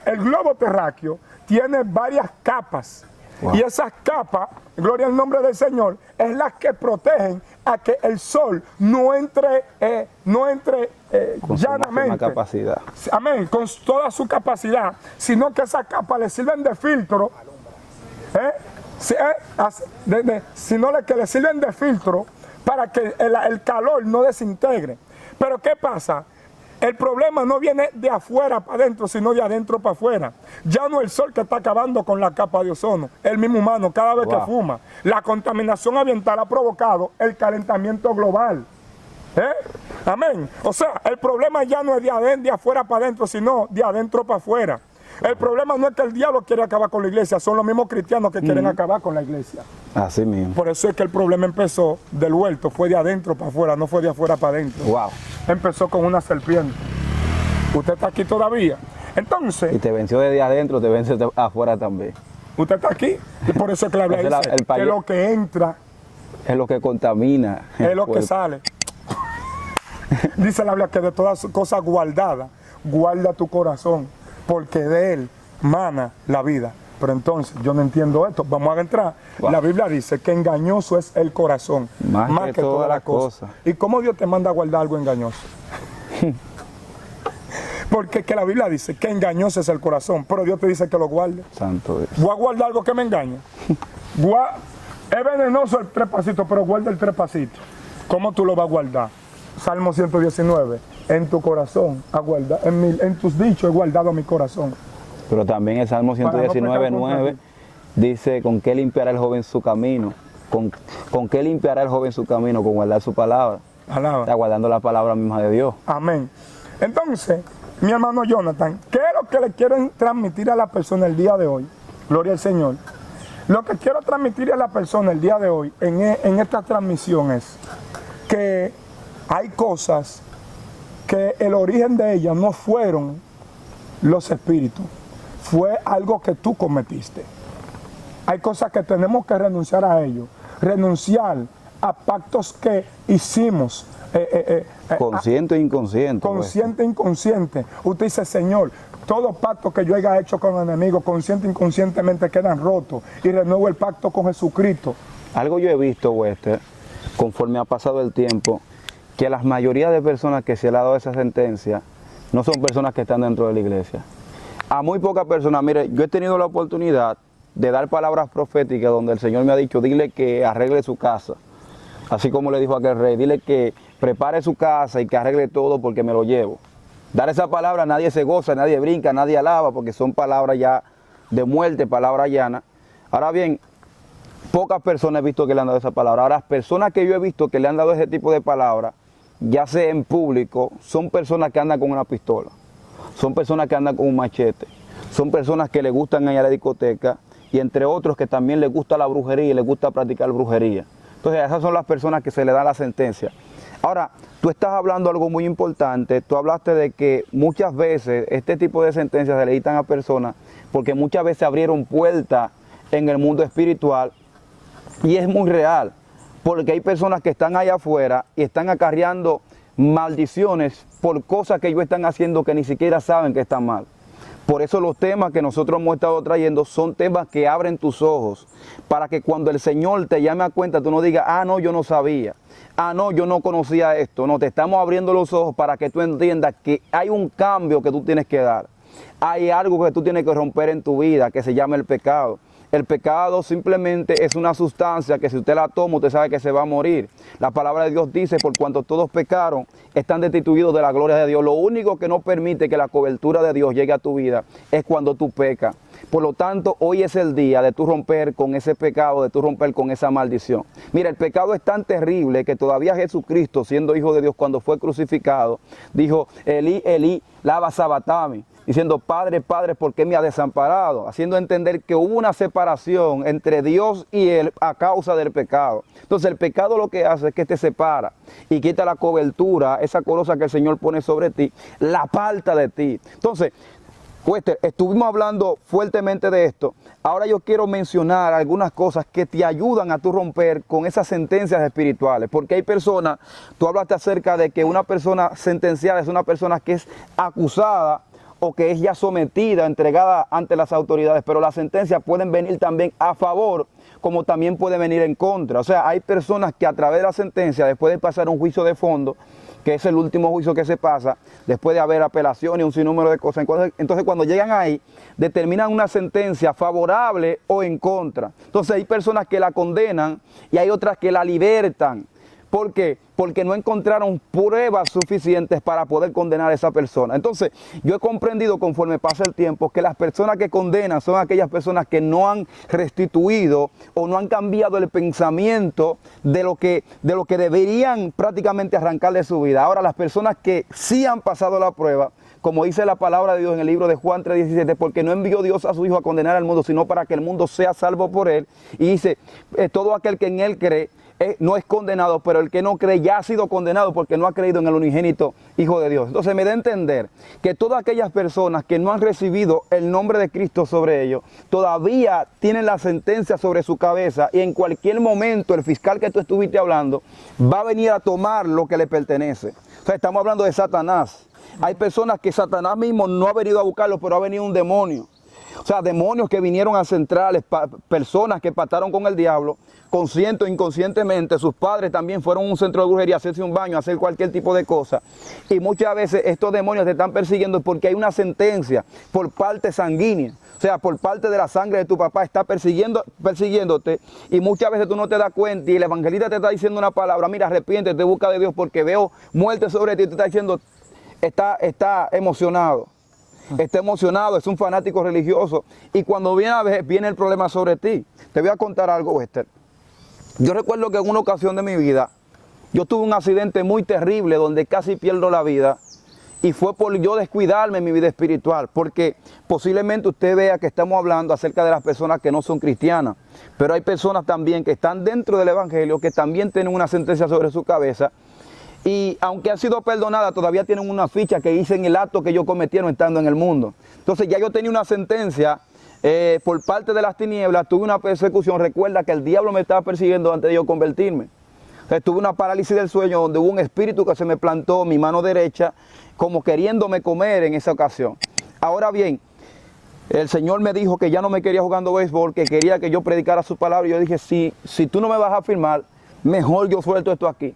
Speaker 1: el globo terráqueo, tiene varias capas. Wow. Y esas capas, gloria al nombre del Señor, es las que protegen a que el sol no entre
Speaker 2: con
Speaker 1: llanamente.
Speaker 2: Su capacidad.
Speaker 1: Amén, con toda su capacidad, sino que esas capas le sirven de filtro. Sino que le sirven de filtro para que el calor no desintegre. Pero ¿qué pasa? El problema no viene de afuera para adentro, sino de adentro para afuera. Ya no es el sol que está acabando con la capa de ozono, el mismo humano cada vez que fuma. La contaminación ambiental ha provocado el calentamiento global. Amén. O sea, el problema ya no es de afuera para adentro, sino de adentro para afuera. El problema no es que el diablo quiere acabar con la iglesia, son los mismos cristianos que quieren acabar con la iglesia.
Speaker 2: Así mismo.
Speaker 1: Por eso es que el problema empezó del huerto, fue de adentro para afuera, no fue de afuera para adentro.
Speaker 2: Wow.
Speaker 1: Empezó con una serpiente. Usted está aquí todavía. Entonces.
Speaker 2: Y te venció desde adentro, te vence afuera también.
Speaker 1: Usted está aquí. Y por eso es que la Biblia dice que lo que entra
Speaker 2: es lo que contamina.
Speaker 1: Es lo que sale. Dice la Biblia que de todas cosas guardadas, guarda tu corazón, porque de él mana la vida. Pero entonces, yo no entiendo esto. Vamos a entrar. Wow. La Biblia dice que engañoso es el corazón, más que todas las cosas. ¿Y cómo Dios te manda a guardar algo engañoso? Porque que la Biblia dice que engañoso es el corazón, pero Dios te dice que lo guarde.
Speaker 2: Santo Dios.
Speaker 1: Voy a guardar algo que me engaña. Es venenoso el trepacito, pero guarda el trepacito. ¿Cómo tú lo vas a guardar? Salmo 119. En tu corazón, en tus dichos he guardado mi corazón.
Speaker 2: Pero también el Salmo 119:9 dice, ¿con qué limpiará el joven su camino? ¿Con qué limpiará el joven su camino? Con guardar su palabra.
Speaker 1: Alaba.
Speaker 2: está guardando la palabra misma de Dios.
Speaker 1: Amén. Entonces, mi hermano Jonathan, ¿qué es lo que le quieren transmitir a la persona el día de hoy? Gloria al Señor. Lo que quiero transmitir a la persona el día de hoy en esta transmisión es que hay cosas que el origen de ellas no fueron los espíritus, fue algo que tú cometiste. Hay cosas que tenemos que renunciar a ellos, renunciar a pactos que hicimos.
Speaker 2: Consciente e inconsciente.
Speaker 1: Consciente e inconsciente. Usted dice, Señor, todo pacto que yo haya hecho con enemigos, consciente e inconscientemente quedan rotos y renuevo el pacto con Jesucristo.
Speaker 2: Algo yo he visto, Wester, conforme ha pasado el tiempo, que la mayoría de personas que se le ha dado esa sentencia no son personas que están dentro de la iglesia. A muy pocas personas, mire, yo he tenido la oportunidad de dar palabras proféticas donde el Señor me ha dicho, dile que arregle su casa. Así como le dijo a aquel rey, dile que prepare su casa y que arregle todo porque me lo llevo. Dar esa palabra, nadie se goza, nadie brinca, nadie alaba, porque son palabras ya de muerte, palabras llanas. Ahora bien, pocas personas he visto que le han dado esa palabra. Ahora, las personas que yo he visto que le han dado ese tipo de palabras, ya sea en público, son personas que andan con una pistola, son personas que andan con un machete, son personas que les gustan ir a la discoteca y entre otros que también les gusta la brujería y les gusta practicar brujería. Entonces, esas son las personas que se le da la sentencia. Ahora, tú estás hablando algo muy importante. Tú hablaste de que muchas veces este tipo de sentencias se le dictan a personas porque muchas veces abrieron puertas en el mundo espiritual y es muy real. Porque hay personas que están allá afuera y están acarreando maldiciones por cosas que ellos están haciendo que ni siquiera saben que están mal. Por eso los temas que nosotros hemos estado trayendo son temas que abren tus ojos, para que cuando el Señor te llame a cuenta, tú no digas, ah, no, yo no sabía, ah, no, yo no conocía esto. No, te estamos abriendo los ojos para que tú entiendas que hay un cambio que tú tienes que dar. Hay algo que tú tienes que romper en tu vida, que se llama el pecado. El pecado simplemente es una sustancia que si usted la toma, usted sabe que se va a morir. La palabra de Dios dice, por cuanto todos pecaron, están destituidos de la gloria de Dios. Lo único que no permite que la cobertura de Dios llegue a tu vida es cuando tú pecas. Por lo tanto, hoy es el día de tú romper con ese pecado, de tú romper con esa maldición. Mira, el pecado es tan terrible que todavía Jesucristo, siendo hijo de Dios, cuando fue crucificado, dijo, Elí, Elí, lama sabachthani, diciendo, Padre, Padre, ¿por qué me ha desamparado? Haciendo entender que hubo una separación entre Dios y él a causa del pecado. Entonces el pecado lo que hace es que te separa y quita la cobertura, esa coroza que el Señor pone sobre ti, la aparta de ti. Entonces, Wester, estuvimos hablando fuertemente de esto. Ahora yo quiero mencionar algunas cosas que te ayudan a tú romper con esas sentencias espirituales. Porque hay personas, tú hablaste acerca de que una persona sentenciada es una persona que es acusada o que es ya sometida, entregada ante las autoridades, pero las sentencias pueden venir también a favor, como también pueden venir en contra. O sea, hay personas que a través de la sentencia, después de pasar un juicio de fondo, que es el último juicio que se pasa, después de haber apelaciones y un sinnúmero de cosas, entonces cuando llegan ahí, determinan una sentencia favorable o en contra. Entonces hay personas que la condenan y hay otras que la libertan. ¿Por qué? Porque no encontraron pruebas suficientes para poder condenar a esa persona. Entonces, yo he comprendido conforme pasa el tiempo que las personas que condenan son aquellas personas que no han restituido o no han cambiado el pensamiento de lo que deberían prácticamente arrancar de su vida. Ahora, las personas que sí han pasado la prueba, como dice la palabra de Dios en el libro de Juan 3:17, porque no envió Dios a su Hijo a condenar al mundo, sino para que el mundo sea salvo por él. Y dice, todo aquel que en él cree, no es condenado, pero el que no cree ya ha sido condenado porque no ha creído en el unigénito Hijo de Dios. Entonces me da a entender que todas aquellas personas que no han recibido el nombre de Cristo sobre ellos, todavía tienen la sentencia sobre su cabeza y en cualquier momento el fiscal que tú estuviste hablando va a venir a tomar lo que le pertenece. O sea, estamos hablando de Satanás. Hay personas que Satanás mismo no ha venido a buscarlo, pero ha venido un demonio. O sea, demonios que vinieron a centrales, personas que pactaron con el diablo, consciente o inconscientemente. Sus padres también fueron a un centro de brujería a hacerse un baño, a hacer cualquier tipo de cosa. Y muchas veces estos demonios te están persiguiendo porque hay una sentencia por parte sanguínea. O sea, por parte de la sangre de tu papá está persiguiéndote y muchas veces tú no te das cuenta y el evangelista te está diciendo una palabra, mira, arrepiéntete, busca de Dios porque veo muerte sobre ti y te está diciendo, está emocionado. Está emocionado, es un fanático religioso y cuando viene a ver, viene el problema sobre ti. Te voy a contar algo, Wester. Yo recuerdo que en una ocasión de mi vida, yo tuve un accidente muy terrible donde casi pierdo la vida. Y fue por yo descuidarme en mi vida espiritual, porque posiblemente usted vea que estamos hablando acerca de las personas que no son cristianas, pero hay personas también que están dentro del evangelio, que también tienen una sentencia sobre su cabeza, y aunque han sido perdonadas, todavía tienen una ficha que dicen el acto que ellos cometieron estando en el mundo. Entonces ya yo tenía una sentencia por parte de las tinieblas, tuve una persecución. Recuerda que el diablo me estaba persiguiendo antes de yo convertirme. Tuve una parálisis del sueño donde hubo un espíritu que se me plantó en mi mano derecha, como queriéndome comer en esa ocasión. Ahora bien, el Señor me dijo que ya no me quería jugando béisbol, que quería que yo predicara su palabra. Y yo dije, si tú no me vas a firmar, mejor yo suelto esto aquí.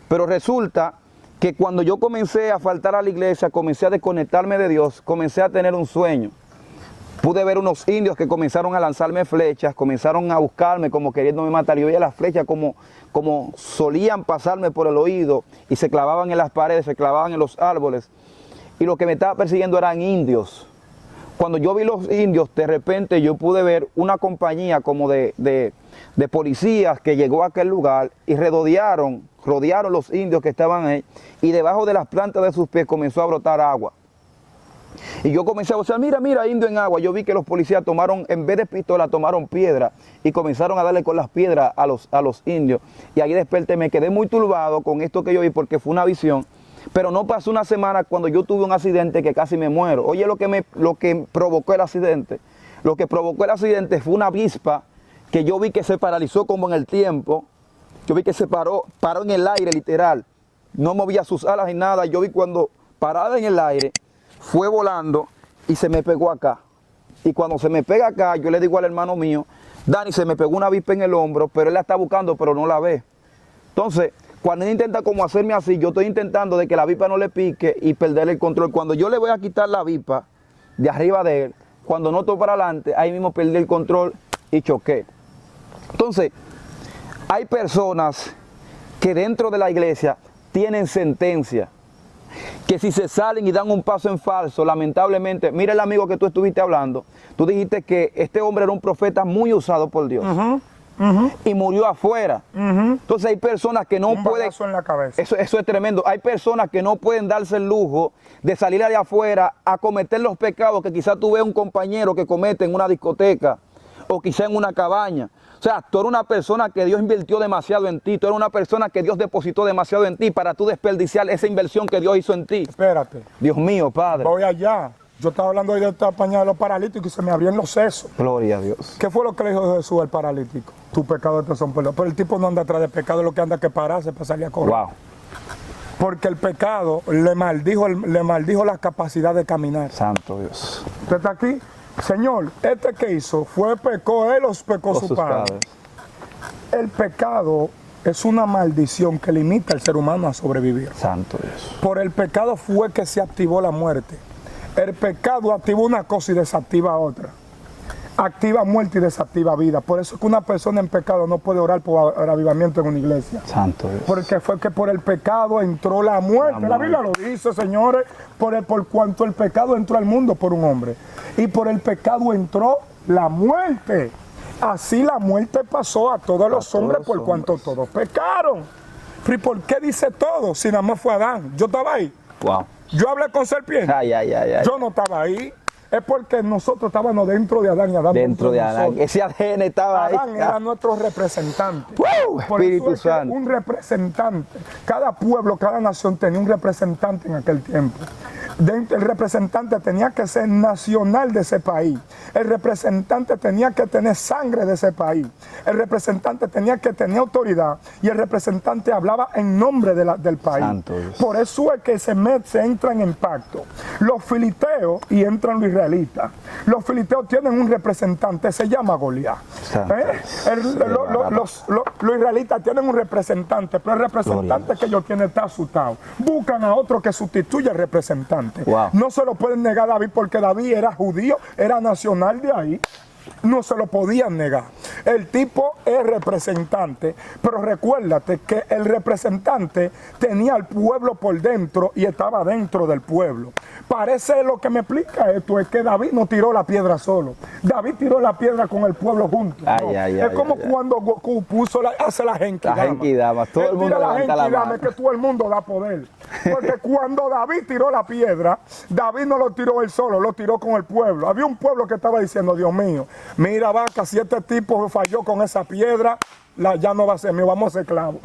Speaker 2: Pero resulta que cuando yo comencé a faltar a la iglesia, comencé a desconectarme de Dios, comencé a tener un sueño. Pude ver unos indios que comenzaron a lanzarme flechas, comenzaron a buscarme como queriéndome matar. Yo veía las flechas como solían pasarme por el oído y se clavaban en las paredes, se clavaban en los árboles. Y lo que me estaba persiguiendo eran indios. Cuando yo vi los indios, de repente yo pude ver una compañía como de policías que llegó a aquel lugar y rodearon los indios que estaban ahí, y debajo de las plantas de sus pies comenzó a brotar agua. Y yo comencé a decir, mira, indio en agua. Yo vi que los policías tomaron, en vez de pistola, tomaron piedra y comenzaron a darle con las piedras a los indios. Y ahí desperté, me quedé muy turbado con esto que yo vi porque fue una visión. Pero no pasó una semana cuando yo tuve un accidente que casi me muero. Oye, lo que provocó el accidente. Lo que provocó el accidente fue una avispa que yo vi que se paralizó como en el tiempo. Yo vi que se paró en el aire literal. No movía sus alas ni nada. Yo vi cuando parada en el aire, fue volando y se me pegó acá. Y cuando se me pega acá, yo le digo al hermano mío, Dani, se me pegó una avispa en el hombro, pero él la está buscando, pero no la ve. Entonces, cuando él intenta como hacerme así, yo estoy intentando de que la avispa no le pique y perder el control. Cuando yo le voy a quitar la avispa de arriba de él, cuando no estoy para adelante, ahí mismo perdí el control y choqué. Entonces, hay personas que dentro de la iglesia tienen sentencia, que si se salen y dan un paso en falso, lamentablemente, mira el amigo que tú estuviste hablando, tú dijiste que este hombre era un profeta muy usado por Dios. Y murió afuera. Entonces hay personas que no pueden...
Speaker 1: en la cabeza.
Speaker 2: Eso es tremendo. Hay personas que no pueden darse el lujo de salir allá afuera a cometer los pecados que quizás tú ves un compañero que comete en una discoteca o quizá en una cabaña. O sea, tú eres una persona que Dios invirtió demasiado en ti. Tú eres una persona que Dios depositó demasiado en ti para tú desperdiciar esa inversión que Dios hizo en ti.
Speaker 1: Espérate.
Speaker 2: Dios mío, Padre.
Speaker 1: Voy allá. Yo estaba hablando hoy de esta pañada de los paralíticos y se me abrían los sesos.
Speaker 2: Gloria a Dios.
Speaker 1: ¿Qué fue lo que le dijo Jesús al paralítico? Tu pecado te son perdonados. Pero el tipo no anda atrás de pecado, lo que anda que pararse para salir a correr.
Speaker 2: Wow.
Speaker 1: Porque el pecado le maldijo la capacidad de caminar.
Speaker 2: Santo Dios.
Speaker 1: ¿Usted está aquí? Señor, este que hizo pecó él o pecó su padre. El pecado es una maldición que limita al ser humano a sobrevivir.
Speaker 2: Santo Dios.
Speaker 1: Por el pecado fue que se activó la muerte. El pecado activa una cosa y desactiva otra. Activa muerte y desactiva vida. Por eso es que una persona en pecado no puede orar por avivamiento en una iglesia.
Speaker 2: Santo Dios.
Speaker 1: Porque fue que por el pecado entró la muerte. La Biblia lo dice, señores, por cuanto el pecado entró al mundo por un hombre. Y por el pecado entró la muerte. Así la muerte pasó a todos los hombres por cuanto todos pecaron. ¿Y por qué dice todo? Si nada más fue Adán. Yo estaba ahí.
Speaker 2: Wow.
Speaker 1: Yo hablé con serpientes. Yo no estaba ahí. Es porque nosotros estábamos dentro de Adán y Adán
Speaker 2: dentro de Adán.
Speaker 1: Nosotros.
Speaker 2: Ese ADN estaba ahí.
Speaker 1: Adán era nuestro representante.
Speaker 2: Por Espíritu
Speaker 1: eso es
Speaker 2: Santo.
Speaker 1: Un representante. Cada pueblo, cada nación tenía un representante en aquel tiempo. El representante tenía que ser nacional de ese país. El representante tenía que tener sangre de ese país. El representante tenía que tener autoridad. Y el representante hablaba en nombre del país.
Speaker 2: Santo Dios.
Speaker 1: Por eso es que se entran en pacto. Los filisteos y entran los israelitas. Los filisteos tienen un representante, se llama Goliat. Los israelitas tienen un representante, pero el representante que ellos tienen está asustado. Buscan a otro que sustituya al representante.
Speaker 2: Wow.
Speaker 1: No se lo pueden negar a David porque David era judío, era nacional de ahí. No se lo podían negar. El tipo es representante, pero recuérdate que el representante tenía al pueblo por dentro y estaba dentro del pueblo. parece lo que me explica esto, es que David no tiró la piedra solo. David tiró la piedra con el pueblo junto.
Speaker 2: Ay,
Speaker 1: ¿no?
Speaker 2: ay,
Speaker 1: Es
Speaker 2: ay,
Speaker 1: como
Speaker 2: ay,
Speaker 1: cuando Goku hace la genkidama.
Speaker 2: La genkidama, todo el mundo levanta la mano.
Speaker 1: Es que todo el mundo da poder. Porque cuando David tiró la piedra, David no lo tiró él solo, lo tiró con el pueblo. Había un pueblo que estaba diciendo, Dios mío, mira vaca, si este tipo falló con esa piedra, ya no va a ser mío, vamos a ser esclavos.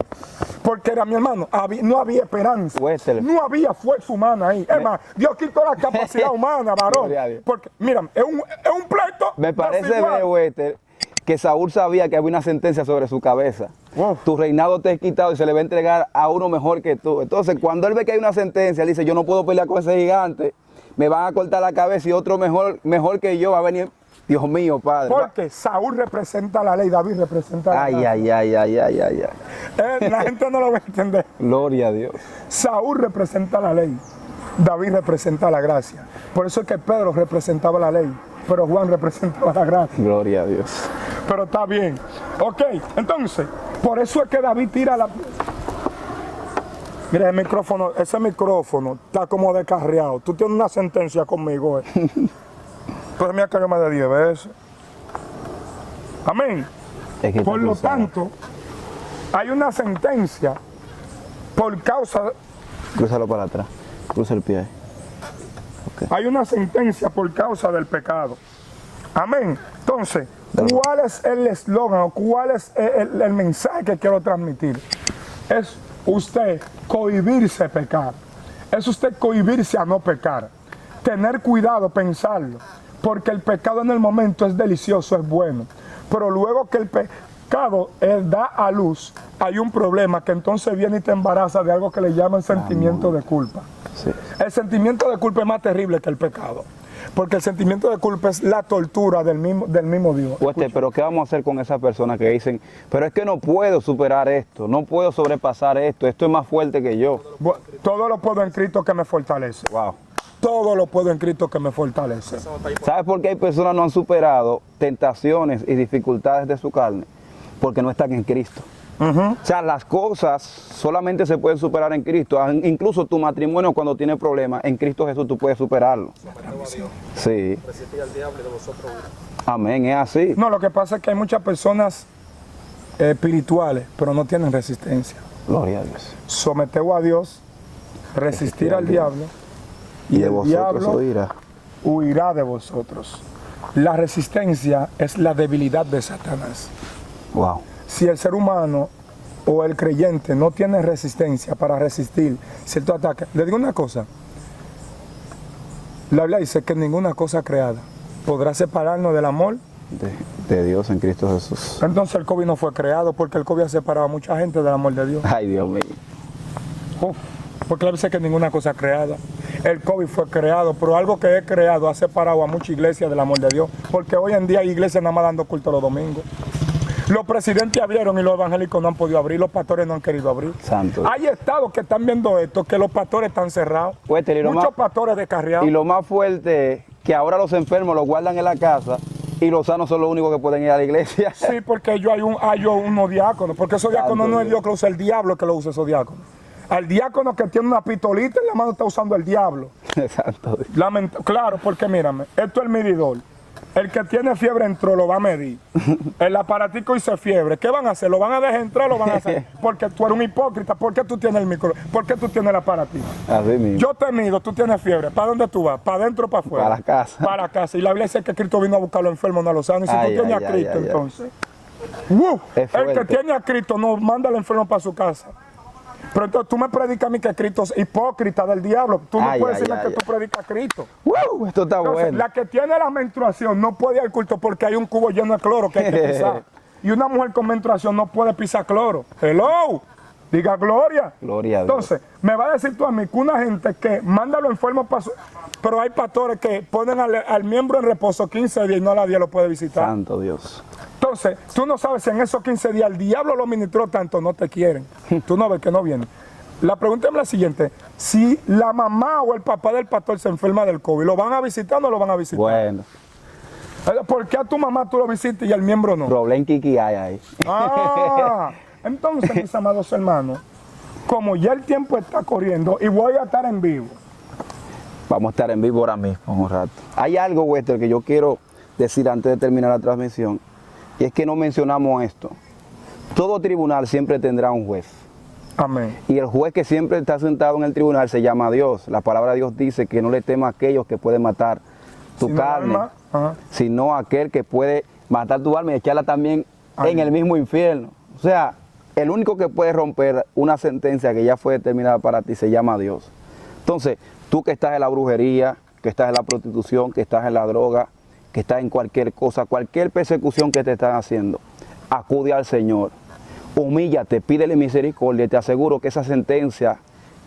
Speaker 1: Porque era mi hermano, no había esperanza,
Speaker 2: Wester.
Speaker 1: no había fuerza humana ahí. Es más, Dios quitó la capacidad humana, varón. Porque, mira, es un pleito.
Speaker 2: Me parece
Speaker 1: desigual.
Speaker 2: ver, Wester, que Saúl sabía que había una sentencia sobre su cabeza.
Speaker 1: Uf.
Speaker 2: Tu reinado te es quitado y se le va a entregar a uno mejor que tú. Entonces, cuando él ve que hay una sentencia, él dice, yo no puedo pelear con ese gigante, me van a cortar la cabeza y otro mejor que yo va a venir. Dios mío, Padre.
Speaker 1: Porque Saúl representa la ley, David representa la ley.
Speaker 2: Ay.
Speaker 1: La gente no lo va a entender.
Speaker 2: Gloria a Dios.
Speaker 1: Saúl representa la ley, David representa la gracia. Por eso es que Pedro representaba la ley, pero Juan representaba la gracia.
Speaker 2: Gloria a Dios.
Speaker 1: Pero está bien. Ok, entonces, por eso es que David tira la... Mira, ese micrófono está como descarriado. Tú tienes una sentencia conmigo. Pues mira que yo me de 10 veces. Amén.
Speaker 2: Es que
Speaker 1: Por lo tanto, hay una sentencia por causa...
Speaker 2: Crúzalo para atrás. Cruza el pie ahí. Okay.
Speaker 1: Hay una sentencia por causa del pecado. Amén. Entonces, ¿cuál es el eslogan o cuál es el mensaje que quiero transmitir? Es usted cohibirse a pecar. Es usted cohibirse a no pecar. Tener cuidado, pensarlo. Porque el pecado en el momento es delicioso, es bueno. Pero luego que el pecado da a luz, hay un problema que entonces viene y te embaraza de algo que le llaman sentimiento de culpa.
Speaker 2: Sí.
Speaker 1: El sentimiento de culpa es más terrible que el pecado. Porque el sentimiento de culpa es la tortura del mismo Dios.
Speaker 2: Pero ¿qué vamos a hacer con esas personas que dicen, pero es que no puedo superar esto, no puedo sobrepasar esto es más fuerte que yo?
Speaker 1: Todo lo puedo en Cristo que me fortalece.
Speaker 2: Wow.
Speaker 1: Todo lo puedo en Cristo que me fortalece.
Speaker 2: ¿Sabes por qué hay personas que no han superado tentaciones y dificultades de su carne? Porque no están en Cristo. O sea, las cosas solamente se pueden superar en Cristo. Incluso tu matrimonio cuando tiene problemas, en Cristo Jesús tú puedes superarlo. Sí. Amén, es así.
Speaker 1: No, lo que pasa es que hay muchas personas espirituales, pero no tienen resistencia.
Speaker 2: Gloria a Dios.
Speaker 1: Someteos a Dios, resistir al diablo,
Speaker 2: y de
Speaker 1: el
Speaker 2: vosotros
Speaker 1: diablo huirá de vosotros. La resistencia es la debilidad de Satanás.
Speaker 2: Wow.
Speaker 1: Si el ser humano o el creyente no tiene resistencia para resistir cierto ataque, le digo una cosa, la Biblia dice que ninguna cosa creada podrá separarnos del amor
Speaker 2: de Dios en Cristo Jesús.
Speaker 1: Entonces el COVID no fue creado porque el COVID ha separado a mucha gente del amor de Dios.
Speaker 2: Ay, Dios mío.
Speaker 1: Porque la Biblia dice que ninguna cosa creada. El COVID fue creado, pero algo que es creado ha separado a muchas iglesias del amor de Dios. Porque hoy en día hay iglesias nada más dando culto los domingos. Los presidentes abrieron y los evangélicos no han podido abrir, los pastores no han querido abrir.
Speaker 2: Santo.
Speaker 1: Hay estados que están viendo esto, que los pastores están cerrados. Muchos pastores descarriados.
Speaker 2: Y lo más fuerte es que ahora los enfermos los guardan en la casa y los sanos son los únicos que pueden ir a la iglesia.
Speaker 1: Sí, porque hay unos diáconos, porque esos diáconos no es Dios que lo usa, el diablo que lo usa esos diáconos. Al diácono que tiene una pistolita en la mano está usando el diablo.
Speaker 2: Exacto.
Speaker 1: Claro, porque mírame, esto es el medidor. El que tiene fiebre entró, lo va a medir. El aparatico dice fiebre. ¿Qué van a hacer? ¿Lo van a dejar entrar o lo van a hacer? Porque tú eres un hipócrita. ¿Por qué tú tienes el micro? ¿Por qué tú tienes el aparatico?
Speaker 2: Así mismo.
Speaker 1: Yo te mido, tú tienes fiebre. ¿Para dónde tú vas? ¿Para adentro o para afuera?
Speaker 2: Para la casa.
Speaker 1: Para la casa. Y la Biblia dice que Cristo vino a buscar a los enfermos, no a los sanos. Y si tú tienes a Cristo, entonces... el que tiene a Cristo no manda al enfermo para su casa. Pero entonces tú me predicas a mí que Cristo es hipócrita del diablo. Tú no puedes decirme que tú predicas a Cristo.
Speaker 2: Esto está
Speaker 1: entonces,
Speaker 2: bueno.
Speaker 1: La que tiene la menstruación no puede ir al culto porque hay un cubo lleno de cloro que hay que pisar. Y una mujer con menstruación no puede pisar cloro. Hello, diga gloria.
Speaker 2: Gloria a Dios.
Speaker 1: Entonces, me va a decir tú a mí que una gente que manda a los enfermos para su... Pero hay pastores que ponen al miembro en reposo 15 días y no a la 10 lo puede visitar.
Speaker 2: Santo Dios.
Speaker 1: Entonces, tú no sabes si en esos 15 días el diablo lo ministró tanto, no te quieren. Tú no ves que no vienen. La pregunta es la siguiente: si la mamá o el papá del pastor se enferma del COVID, ¿lo van a visitar o no lo van a visitar?
Speaker 2: Bueno.
Speaker 1: ¿Por qué a tu mamá tú lo visitas y al miembro no?
Speaker 2: Problema Kiki hay ahí.
Speaker 1: Entonces, mis amados hermanos, como ya el tiempo está corriendo y voy a estar en vivo,
Speaker 2: Vamos a estar en vivo ahora mismo, un rato. Hay algo, Wester, que yo quiero decir antes de terminar la transmisión, y es que no mencionamos esto. Todo tribunal siempre tendrá un juez.
Speaker 1: Amén.
Speaker 2: Y el juez que siempre está sentado en el tribunal se llama Dios. La palabra de Dios dice que no le tema a aquellos que pueden matar tu carne, sino a aquel que puede matar tu alma y echarla también en el mismo infierno. O sea, el único que puede romper una sentencia que ya fue determinada para ti se llama Dios. Entonces, tú que estás en la brujería, que estás en la prostitución, que estás en la droga, que estás en cualquier cosa, cualquier persecución que te están haciendo, acude al Señor, humíllate, pídele misericordia y te aseguro que esa sentencia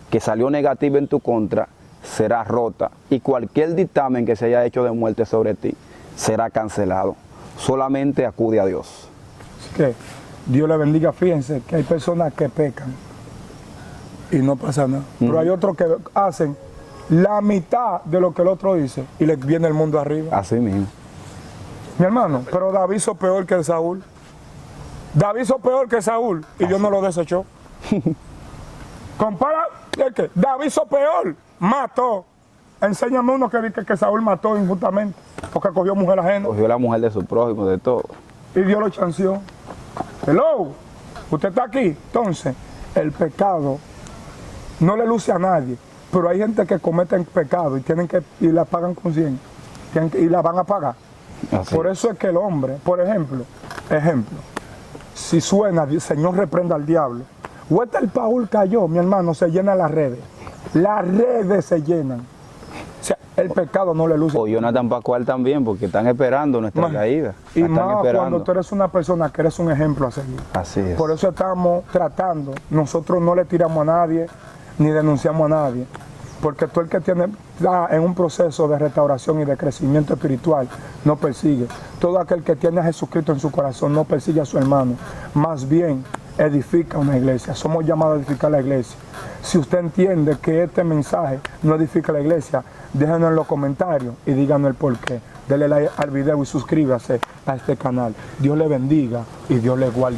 Speaker 2: que salió negativa en tu contra será rota y cualquier dictamen que se haya hecho de muerte sobre ti será cancelado. Solamente acude a Dios.
Speaker 1: Así que Dios le bendiga. Fíjense que hay personas que pecan y no pasa nada. Pero hay otros que hacen la mitad de lo que el otro dice y les viene el mundo arriba.
Speaker 2: Así mismo.
Speaker 1: Mi hermano, pero David hizo peor que Saúl. David hizo peor que Saúl y Dios no lo desechó. Compara, ¿qué? David hizo peor, mató. Enséñame uno que Saúl mató injustamente porque cogió mujer ajena.
Speaker 2: Cogió la mujer de su prójimo, de todo.
Speaker 1: Y Dios lo chanceó. Hello, usted está aquí. Entonces, el pecado no le luce a nadie, pero hay gente que cometen pecado y la pagan con 100 y la van a pagar.
Speaker 2: Así.
Speaker 1: Por eso es que el hombre, por ejemplo, si suena, Señor reprenda al diablo. Wester Paul cayó, mi hermano, se llenan las redes. Las redes se llenan. O sea, el pecado no le luce.
Speaker 2: O Jonathan Pascual también, porque están esperando nuestra caída.
Speaker 1: Y
Speaker 2: están
Speaker 1: más
Speaker 2: esperando.
Speaker 1: cuando tú eres una persona que eres un ejemplo a seguir.
Speaker 2: Así es.
Speaker 1: Por eso estamos tratando. Nosotros no le tiramos a nadie, ni denunciamos a nadie. Porque tú el que está en un proceso de restauración y de crecimiento espiritual no persigue. Todo aquel que tiene a Jesucristo en su corazón no persigue a su hermano. Más bien edifica una iglesia. Somos llamados a edificar la iglesia. Si usted entiende que este mensaje no edifica la iglesia, déjenos en los comentarios y díganos el porqué. Dele like al video y suscríbase a este canal. Dios le bendiga y Dios le guarde.